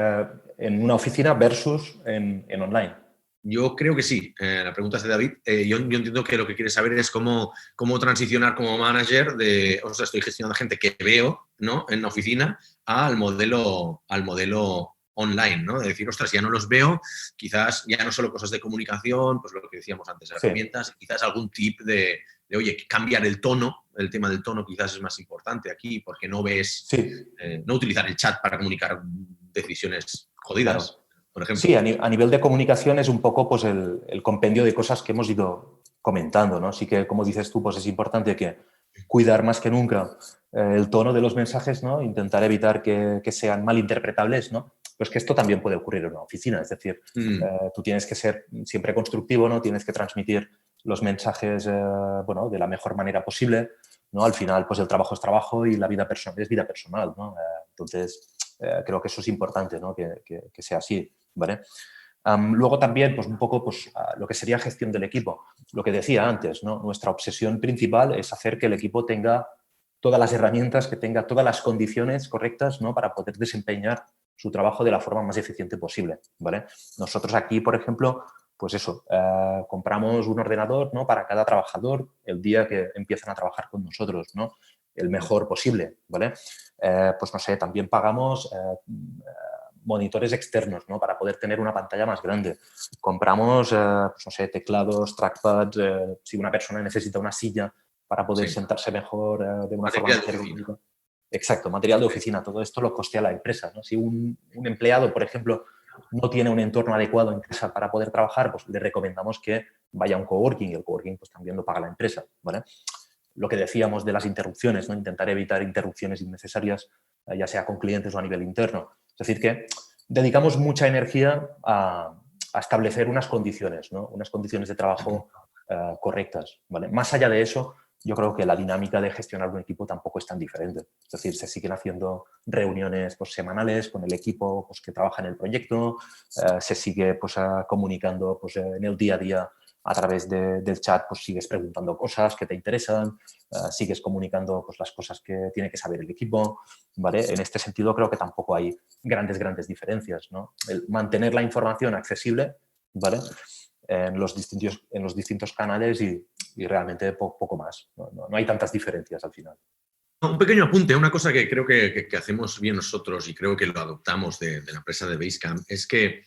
en una oficina versus en online? Yo creo que sí. La pregunta es de David. Yo entiendo que lo que quieres saber es cómo transicionar como manager de, o sea, estoy gestionando gente que veo, ¿no? En la oficina al modelo online, ¿no? De decir, ostras, ya no los veo, quizás ya no solo cosas de comunicación, pues lo que decíamos antes, herramientas, quizás algún tip de oye, cambiar el tono, el tema del tono quizás es más importante aquí, porque no ves, no utilizar el chat para comunicar decisiones jodidas. Claro. Por ejemplo. Sí, a nivel de comunicación es un poco pues, el compendio de cosas que hemos ido comentando, ¿no? Así que, como dices tú, pues es importante que cuidar más que nunca el tono de los mensajes, ¿no? Intentar evitar que sean malinterpretables, ¿no? Pues que esto también puede ocurrir en una oficina. Es decir, tú tienes que ser siempre constructivo, ¿no? Tienes que transmitir los mensajes bueno, de la mejor manera posible, ¿no? Al final, pues el trabajo es trabajo y la vida personal es vida personal, ¿no? Entonces, creo que eso es importante, ¿no? Que sea así, ¿vale? Luego también, pues un poco pues, lo que sería gestión del equipo. Lo que decía antes, ¿no? Nuestra obsesión principal es hacer que el equipo tenga todas las herramientas, que tenga todas las condiciones correctas, ¿no? Para poder desempeñar su trabajo de la forma más eficiente posible, ¿vale? Nosotros aquí, por ejemplo, pues eso, compramos un ordenador, ¿no? Para cada trabajador el día que empiezan a trabajar con nosotros, ¿no? El mejor posible, ¿vale? Pues no sé, también pagamos monitores externos, ¿no? Para poder tener una pantalla más grande. Compramos, pues no sé, teclados, trackpads, si una persona necesita una silla para poder sentarse mejor de una forma más ergonómica. Exacto, material de oficina, todo esto lo costea la empresa, ¿no? Si un empleado, por ejemplo, no tiene un entorno adecuado en casa para poder trabajar, pues le recomendamos que vaya a un coworking y el coworking pues también lo paga la empresa, ¿vale? Lo que decíamos de las interrupciones, ¿no? Intentar evitar interrupciones innecesarias, ya sea con clientes o a nivel interno. Es decir, que dedicamos mucha energía a establecer unas condiciones, ¿no? Unas condiciones de trabajo correctas, ¿vale? Más allá de eso, yo creo que la dinámica de gestionar un equipo tampoco es tan diferente. Es decir, se siguen haciendo reuniones pues, semanales con el equipo pues, que trabaja en el proyecto, se sigue pues, comunicando pues, en el día a día a través del chat, pues sigues preguntando cosas que te interesan, sigues comunicando pues, las cosas que tiene que saber el equipo, ¿vale? En este sentido creo que tampoco hay grandes diferencias, ¿no? El mantener la información accesible, ¿vale? En los distintos canales y realmente poco más. No hay tantas diferencias al final. Un pequeño apunte, una cosa que creo que hacemos bien nosotros y creo que lo adoptamos de la empresa de Basecamp es que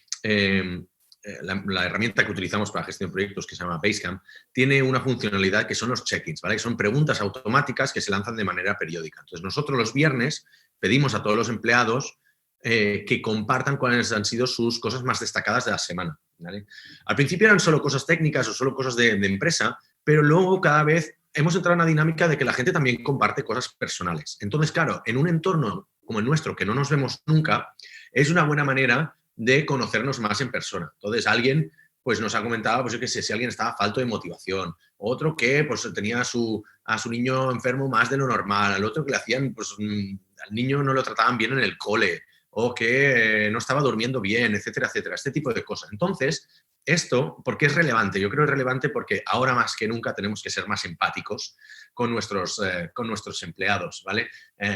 la herramienta que utilizamos para gestión de proyectos, que se llama Basecamp, tiene una funcionalidad que son los check-ins, ¿vale? Que son preguntas automáticas que se lanzan de manera periódica. Entonces, nosotros los viernes pedimos a todos los empleados que compartan cuáles han sido sus cosas más destacadas de la semana, ¿vale? Al principio eran solo cosas técnicas o solo cosas de empresa, pero luego cada vez hemos entrado en una dinámica de que la gente también comparte cosas personales. Entonces, claro, en un entorno como el nuestro, que no nos vemos nunca, es una buena manera de conocernos más en persona. Entonces, alguien pues nos ha comentado, pues yo qué sé, si alguien estaba falto de motivación, otro que pues tenía a su niño enfermo más de lo normal, al otro que le hacían, pues al niño no lo trataban bien en el cole, o que no estaba durmiendo bien, etcétera, etcétera, este tipo de cosas. Entonces, esto, ¿por qué es relevante? Yo creo que es relevante porque ahora más que nunca tenemos que ser más empáticos con nuestros empleados, ¿vale?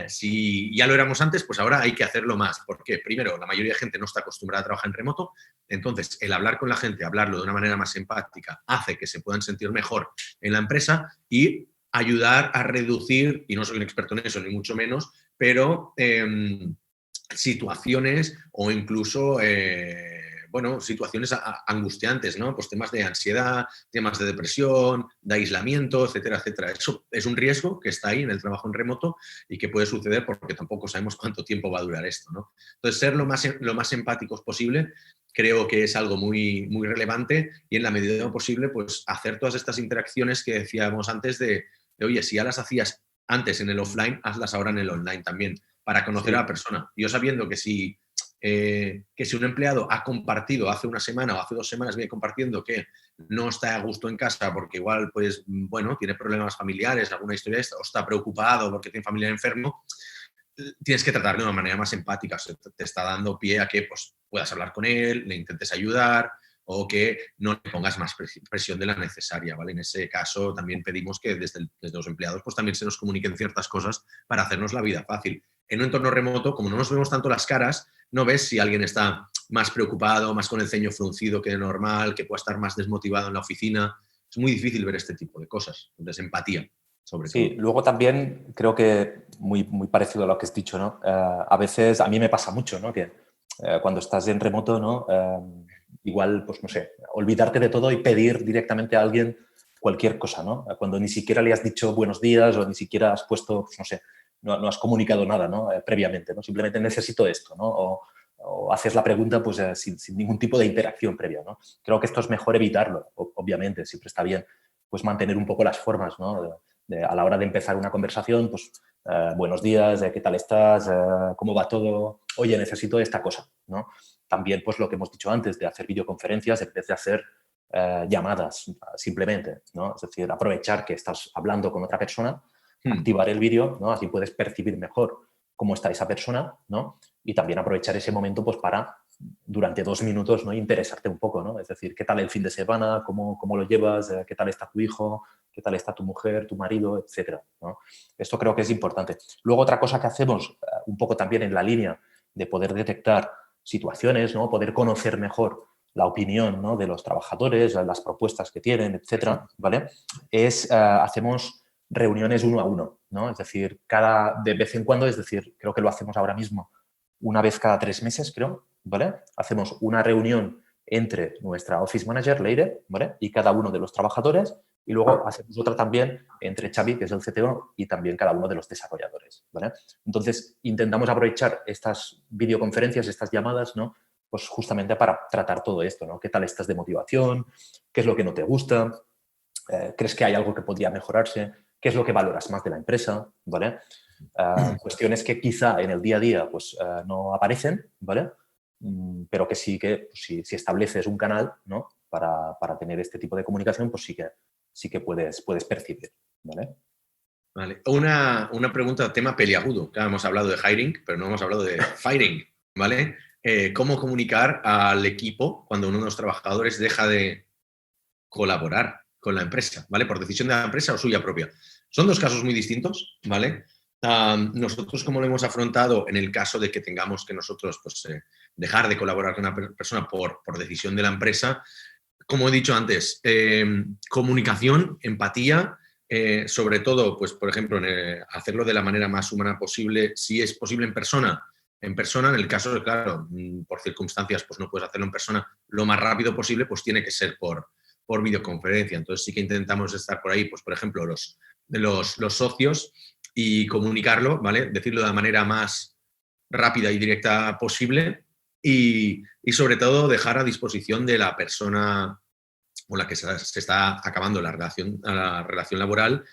Si ya lo éramos antes, pues ahora hay que hacerlo más, porque primero, la mayoría de gente no está acostumbrada a trabajar en remoto, entonces el hablar con la gente, hablarlo de una manera más empática, hace que se puedan sentir mejor en la empresa y ayudar a reducir, y no soy un experto en eso, ni mucho menos, pero situaciones o incluso situaciones angustiantes, ¿no? Pues temas de ansiedad, temas de depresión, de aislamiento, etcétera, etcétera. Eso es un riesgo que está ahí en el trabajo en remoto y que puede suceder porque tampoco sabemos cuánto tiempo va a durar esto, ¿no? Entonces, ser lo más empáticos posible creo que es algo muy, muy relevante y en la medida de lo posible, pues hacer todas estas interacciones que decíamos antes de oye, si ya las hacías antes en el offline, hazlas ahora en el online también, para conocer a la persona. Yo sabiendo que si un empleado ha compartido hace una semana o hace 2 semanas, viene compartiendo que no está a gusto en casa porque igual, pues, bueno, tiene problemas familiares, alguna historia o está preocupado porque tiene familiar enfermo, tienes que tratar de una manera más empática. O sea, te está dando pie a que pues, puedas hablar con él, le intentes ayudar o que no le pongas más presión de la necesaria, ¿vale? En ese caso también pedimos que desde los empleados pues también se nos comuniquen ciertas cosas para hacernos la vida fácil. En un entorno remoto, como no nos vemos tanto las caras, no ves si alguien está más preocupado, más con el ceño fruncido que de normal, que pueda estar más desmotivado en la oficina. Es muy difícil ver este tipo de cosas. Entonces, empatía, sobre todo. Sí, luego también creo que muy parecido a lo que has dicho, ¿no? A veces a mí me pasa mucho, ¿no? Que cuando estás en remoto, ¿no? Igual, pues no sé, olvidarte de todo y pedir directamente a alguien cualquier cosa, ¿no? Cuando ni siquiera le has dicho buenos días o ni siquiera has puesto, pues no sé, no has comunicado nada, ¿no? Previamente, ¿no? Simplemente necesito esto, ¿no? O haces la pregunta pues sin ningún tipo de interacción previa, ¿no? Creo que esto es mejor evitarlo, obviamente, siempre está bien pues mantener un poco las formas, ¿no? A la hora de empezar una conversación, pues buenos días, ¿qué tal estás? ¿Cómo va todo? Oye, necesito esta cosa, ¿no? También, pues lo que hemos dicho antes, de hacer videoconferencias en vez de hacer llamadas simplemente, ¿no? Es decir, aprovechar que estás hablando con otra persona, activar el vídeo, ¿no? Así puedes percibir mejor cómo está esa persona, ¿no? Y también aprovechar ese momento pues para durante 2 minutos, ¿no? Interesarte un poco, ¿no? Es decir, ¿qué tal el fin de semana? ¿Cómo lo llevas? ¿Qué tal está tu hijo? ¿Qué tal está tu mujer, tu marido, etcétera, ¿no? Esto creo que es importante. Luego, otra cosa que hacemos, un poco también en la línea de poder detectar situaciones, ¿no? Poder conocer mejor la opinión, ¿no? de los trabajadores, las propuestas que tienen, etcétera, ¿vale? Hacemos reuniones 1 a 1, ¿no? Es decir, de vez en cuando, es decir, creo que lo hacemos ahora mismo una vez cada 3 meses, creo, ¿vale? Hacemos una reunión entre nuestra Office Manager, Leire, ¿vale? Y cada uno de los trabajadores Y luego hacemos otra también entre Xavi, que es el CTO, y también cada uno de los desarrolladores, ¿vale? Entonces, intentamos aprovechar estas videoconferencias, estas llamadas, ¿no? Pues justamente para tratar todo esto, ¿no? ¿Qué tal estás de motivación? ¿Qué es lo que no te gusta? ¿Crees que hay algo que podría mejorarse? ¿Qué es lo que valoras más de la empresa? ¿Vale? Cuestiones que quizá en el día a día pues, no aparecen, ¿vale? Pero que sí que pues, si estableces un canal, ¿no? Para tener este tipo de comunicación, pues sí que puedes percibir, ¿vale? Vale. Una pregunta, tema peliagudo. Claro, hemos hablado de hiring, pero no hemos hablado de firing, ¿vale? ¿Cómo comunicar al equipo cuando uno de los trabajadores deja de colaborar con la empresa, ¿vale? Por decisión de la empresa o suya propia. Son dos casos muy distintos, ¿vale? Nosotros, como lo hemos afrontado en el caso de que tengamos que nosotros pues, dejar de colaborar con una persona por decisión de la empresa, como he dicho antes, comunicación, empatía, sobre todo, pues, por ejemplo, hacerlo de la manera más humana posible, si es posible en persona, en el caso de, claro, por circunstancias, pues no puedes hacerlo en persona lo más rápido posible, pues tiene que ser por videoconferencia. Entonces sí que intentamos estar por ahí, pues por ejemplo, los socios y comunicarlo, ¿vale? Decirlo de la manera más rápida y directa posible y sobre todo dejar a disposición de la persona con la que se está acabando la relación laboral,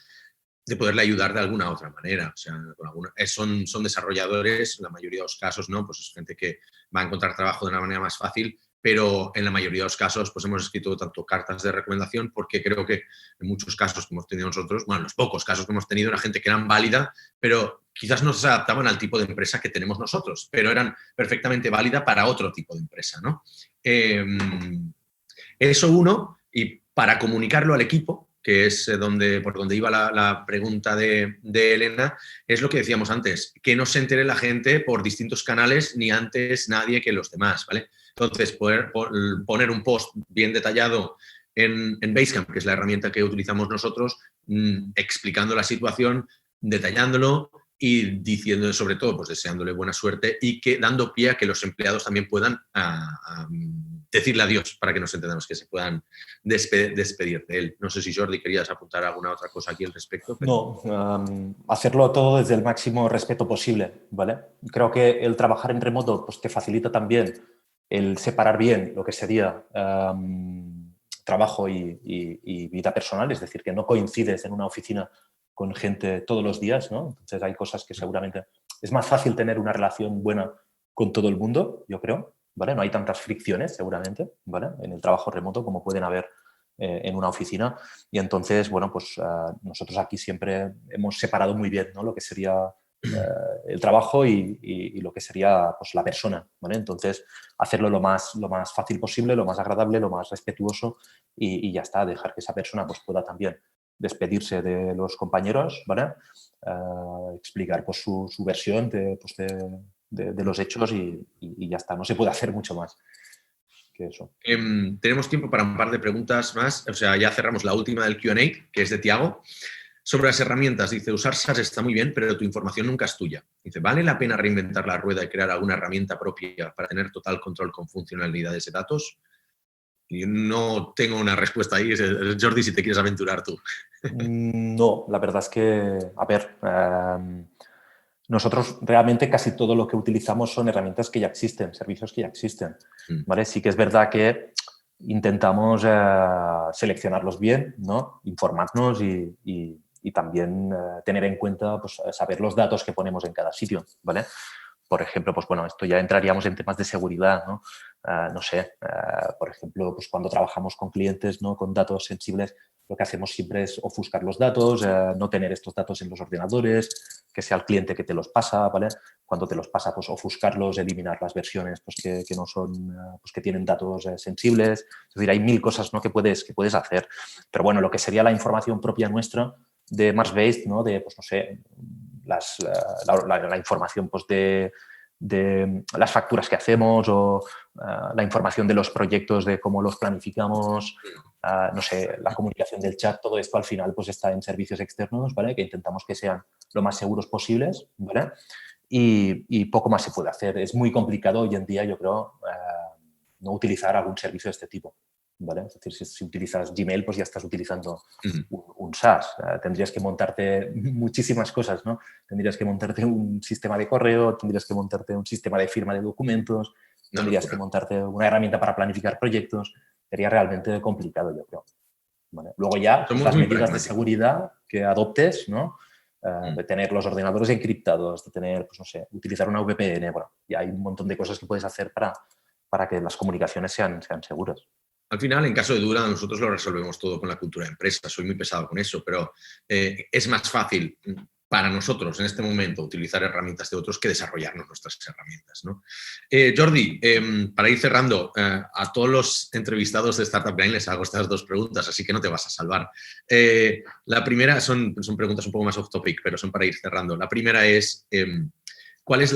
de poderle ayudar de alguna otra manera. O sea, son desarrolladores, en la mayoría de los casos, ¿no? Pues es gente que va a encontrar trabajo de una manera más fácil, pero en la mayoría de los casos pues hemos escrito tanto cartas de recomendación porque creo que en muchos casos que hemos tenido nosotros, bueno, en los pocos casos que hemos tenido, era gente que eran válida, pero quizás no se adaptaban al tipo de empresa que tenemos nosotros, pero eran perfectamente válida para otro tipo de empresa, ¿no? Eso uno, y para comunicarlo al equipo, que es por donde iba la pregunta de Elena, es lo que decíamos antes, que no se entere la gente por distintos canales, ni antes nadie que los demás, ¿vale? Entonces, poder poner un post bien detallado en Basecamp, que es la herramienta que utilizamos nosotros, explicando la situación, detallándolo y diciendo, sobre todo, pues deseándole buena suerte y que dando pie a que los empleados también puedan decirle adiós para que nos entendamos, que se puedan despedir de él. No sé si, Jordi, querías apuntar alguna otra cosa aquí al respecto. Pero... No, hacerlo todo desde el máximo respeto posible, ¿vale? Creo que el trabajar en remoto pues, te facilita también el separar bien lo que sería trabajo y vida personal, es decir, que no coincides en una oficina con gente todos los días, ¿no? Entonces hay cosas que seguramente es más fácil tener una relación buena con todo el mundo, yo creo, ¿vale? No hay tantas fricciones, seguramente, ¿vale? En el trabajo remoto como pueden haber en una oficina. Y entonces, bueno, pues nosotros aquí siempre hemos separado muy bien, ¿no? Lo que sería el trabajo y lo que sería pues, la persona, ¿vale? Entonces, hacerlo lo más fácil posible, lo más agradable, lo más respetuoso y ya está, dejar que esa persona pues, pueda también despedirse de los compañeros, ¿vale? Explicar pues, su versión de los hechos y ya está, no se puede hacer mucho más que eso. Tenemos tiempo para un par de preguntas más, o sea, ya cerramos la última del Q&A, que es de Tiago. Sobre las herramientas, dice, usar SaaS está muy bien, pero tu información nunca es tuya. Dice, ¿vale la pena reinventar la rueda y crear alguna herramienta propia para tener total control con funcionalidades de datos? Y no tengo una respuesta ahí. Jordi, si te quieres aventurar tú. No, la verdad es que, a ver, nosotros realmente casi todo lo que utilizamos son herramientas que ya existen, servicios que ya existen, ¿vale? Sí que es verdad que intentamos seleccionarlos bien, ¿no? Informarnos y también tener en cuenta, pues, saber los datos que ponemos en cada sitio, ¿vale? Por ejemplo, pues bueno, esto ya entraríamos en temas de seguridad, ¿no? No sé, por ejemplo, pues cuando trabajamos con clientes, ¿no? Con datos sensibles, lo que hacemos siempre es ofuscar los datos, no tener estos datos en los ordenadores, que sea el cliente que te los pasa, ¿vale? Cuando te los pasa, pues ofuscarlos, eliminar las versiones pues, que no son, pues que tienen datos sensibles. Es decir, hay mil cosas, ¿no? que puedes hacer. Pero bueno, lo que sería la información propia nuestra de Mars-based, ¿no? De, pues no sé, la información pues, de las facturas que hacemos o la información de los proyectos, de cómo los planificamos, no sé, la comunicación del chat, todo esto al final pues está en servicios externos, ¿vale? Que intentamos que sean lo más seguros posibles, ¿vale? Y poco más se puede hacer. Es muy complicado hoy en día, yo creo, no utilizar algún servicio de este tipo. ¿vale? Es decir, si utilizas Gmail, pues ya estás utilizando un SaaS. Tendrías que montarte muchísimas cosas, ¿no? Tendrías que montarte un sistema de correo, tendrías que montarte un sistema de firma de documentos, tendrías que montarte una herramienta para planificar proyectos. Sería realmente complicado, yo creo. ¿Vale? Luego ya pues, las medidas de seguridad que adoptes, ¿no? De tener los ordenadores encriptados, de tener, pues no sé, utilizar una VPN. Bueno, ya hay un montón de cosas que puedes hacer para que las comunicaciones sean seguras. Al final, en caso de duda, nosotros lo resolvemos todo con la cultura de empresa. Soy muy pesado con eso, pero es más fácil para nosotros en este momento utilizar herramientas de otros que desarrollarnos nuestras herramientas, ¿no? Jordi, para ir cerrando, a todos los entrevistados de Startup Grind les hago estas dos preguntas, así que no te vas a salvar. La primera son preguntas un poco más off topic, pero son para ir cerrando. La primera es, ¿cuál es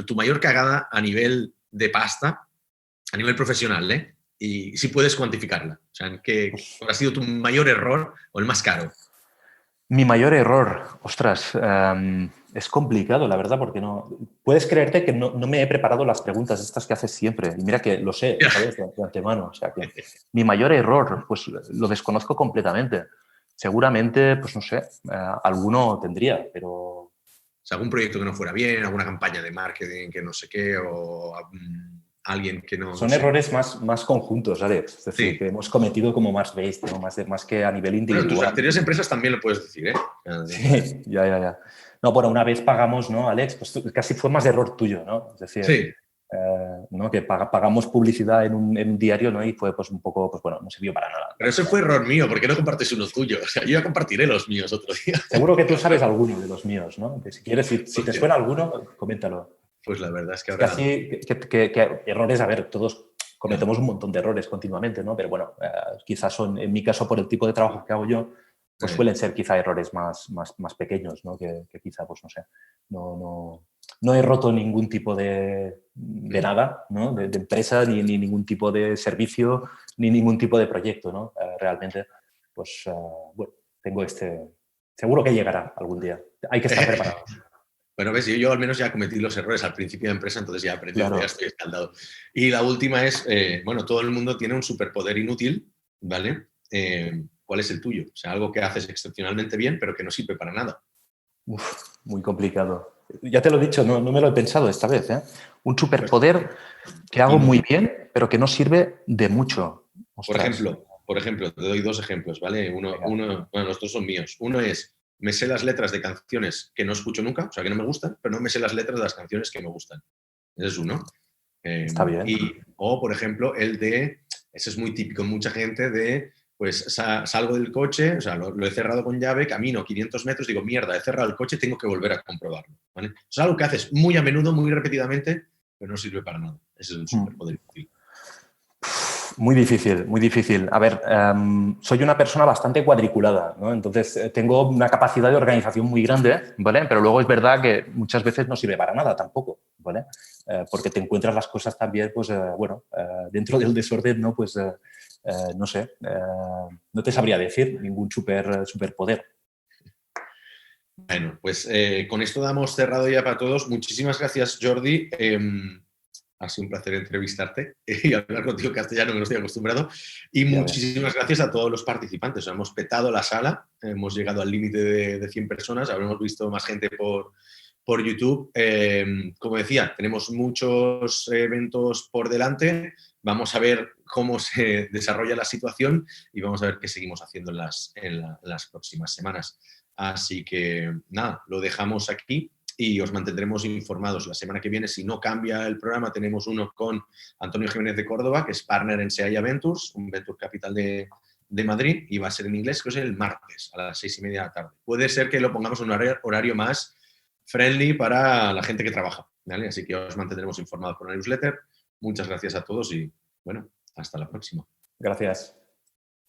tu mayor cagada a nivel de pasta, a nivel profesional, y si puedes cuantificarla? O sea, ¿cuál ha sido tu mayor error o el más caro? Mi mayor error, ostras, es complicado, la verdad, porque no... Puedes creerte que no me he preparado las preguntas estas que haces siempre. Y mira que lo sé, ¿sabes? De antemano. O sea, que mi mayor error, pues lo desconozco completamente. Seguramente, pues no sé, alguno tendría, pero... O sea, algún proyecto que no fuera bien, alguna campaña de marketing que no sé qué, o alguien que no... Son no sé. errores más conjuntos, Alex. Es decir, que hemos cometido como más based, ¿no? Más que a nivel individual. Pero en tus anteriores empresas también lo puedes decir, ¿eh? Sí, ya. No, bueno, una vez pagamos, ¿no, Alex? Pues casi fue más de error tuyo, ¿no? Es decir, sí. ¿no? Que pagamos publicidad en un diario, ¿no? Y fue pues un poco, pues bueno, no sirvió para nada. Pero ese fue error mío, ¿por qué no compartes uno tuyo? O sea, yo ya compartiré los míos otro día. Seguro que tú sabes alguno de los míos, ¿no? Que si quieres, si te suena alguno, coméntalo. Pues la verdad es que ahora... que errores, a ver, todos cometemos un montón de errores continuamente, ¿no? Pero bueno, quizás son, en mi caso, por el tipo de trabajo que hago yo, pues suelen ser quizá errores más pequeños, ¿no? Que quizá, pues no sé, no he roto ningún tipo de nada, ¿no? De empresa, ni ningún tipo de servicio, ni ningún tipo de proyecto, ¿no? Realmente, pues, bueno, tengo seguro que llegará algún día. Hay que estar preparados. Bueno, ves, yo al menos ya cometí los errores al principio de empresa, entonces ya he aprendido, Claro. Ya estoy escaldado. Y la última es, bueno, todo el mundo tiene un superpoder inútil, ¿vale? ¿Cuál es el tuyo? O sea, algo que haces excepcionalmente bien, pero que no sirve para nada. Uf, muy complicado. Ya te lo he dicho, no me lo he pensado esta vez, ¿eh? Un superpoder que hago muy bien, pero que no sirve de mucho. Ostras. Por ejemplo, te doy dos ejemplos, ¿vale? Bueno, los dos son míos. Uno es, me sé las letras de canciones que no escucho nunca, o sea, que no me gustan, pero no me sé las letras de las canciones que me gustan. Ese es uno. Está bien. O, por ejemplo, ese es muy típico en mucha gente pues salgo del coche, o sea, lo he cerrado con llave, camino 500 metros, digo, mierda, he cerrado el coche, tengo que volver a comprobarlo, ¿vale? Es algo que haces muy a menudo, muy repetidamente, pero no sirve para nada. Ese es un superpoder útil. Muy difícil, muy difícil. A ver, soy una persona bastante cuadriculada, ¿no? Entonces tengo una capacidad de organización muy grande, ¿vale? Pero luego es verdad que muchas veces no sirve para nada tampoco, ¿vale? Porque te encuentras las cosas también, pues, dentro del desorden, ¿no? Pues, no sé, no te sabría decir ningún superpoder. Bueno, pues con esto damos cerrado ya para todos. Muchísimas gracias, Jordi. Ha sido un placer entrevistarte y hablar contigo castellano, que no estoy acostumbrado. Y muchísimas gracias a todos los participantes. Hemos petado la sala, hemos llegado al límite de 100 personas, habremos visto más gente por YouTube. Como decía, tenemos muchos eventos por delante. Vamos a ver cómo se desarrolla la situación y vamos a ver qué seguimos haciendo en las próximas semanas. Así que nada, lo dejamos aquí. Y os mantendremos informados la semana que viene. Si no cambia el programa, tenemos uno con Antonio Jiménez de Córdoba, que es partner en SEAIA Ventures, un venture capital de Madrid, y va a ser en inglés, que es el martes a las 6:30 de la tarde. Puede ser que lo pongamos en un horario más friendly para la gente que trabaja, ¿vale? Así que os mantendremos informados por la newsletter. Muchas gracias a todos y, bueno, hasta la próxima. Gracias.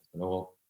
Hasta luego.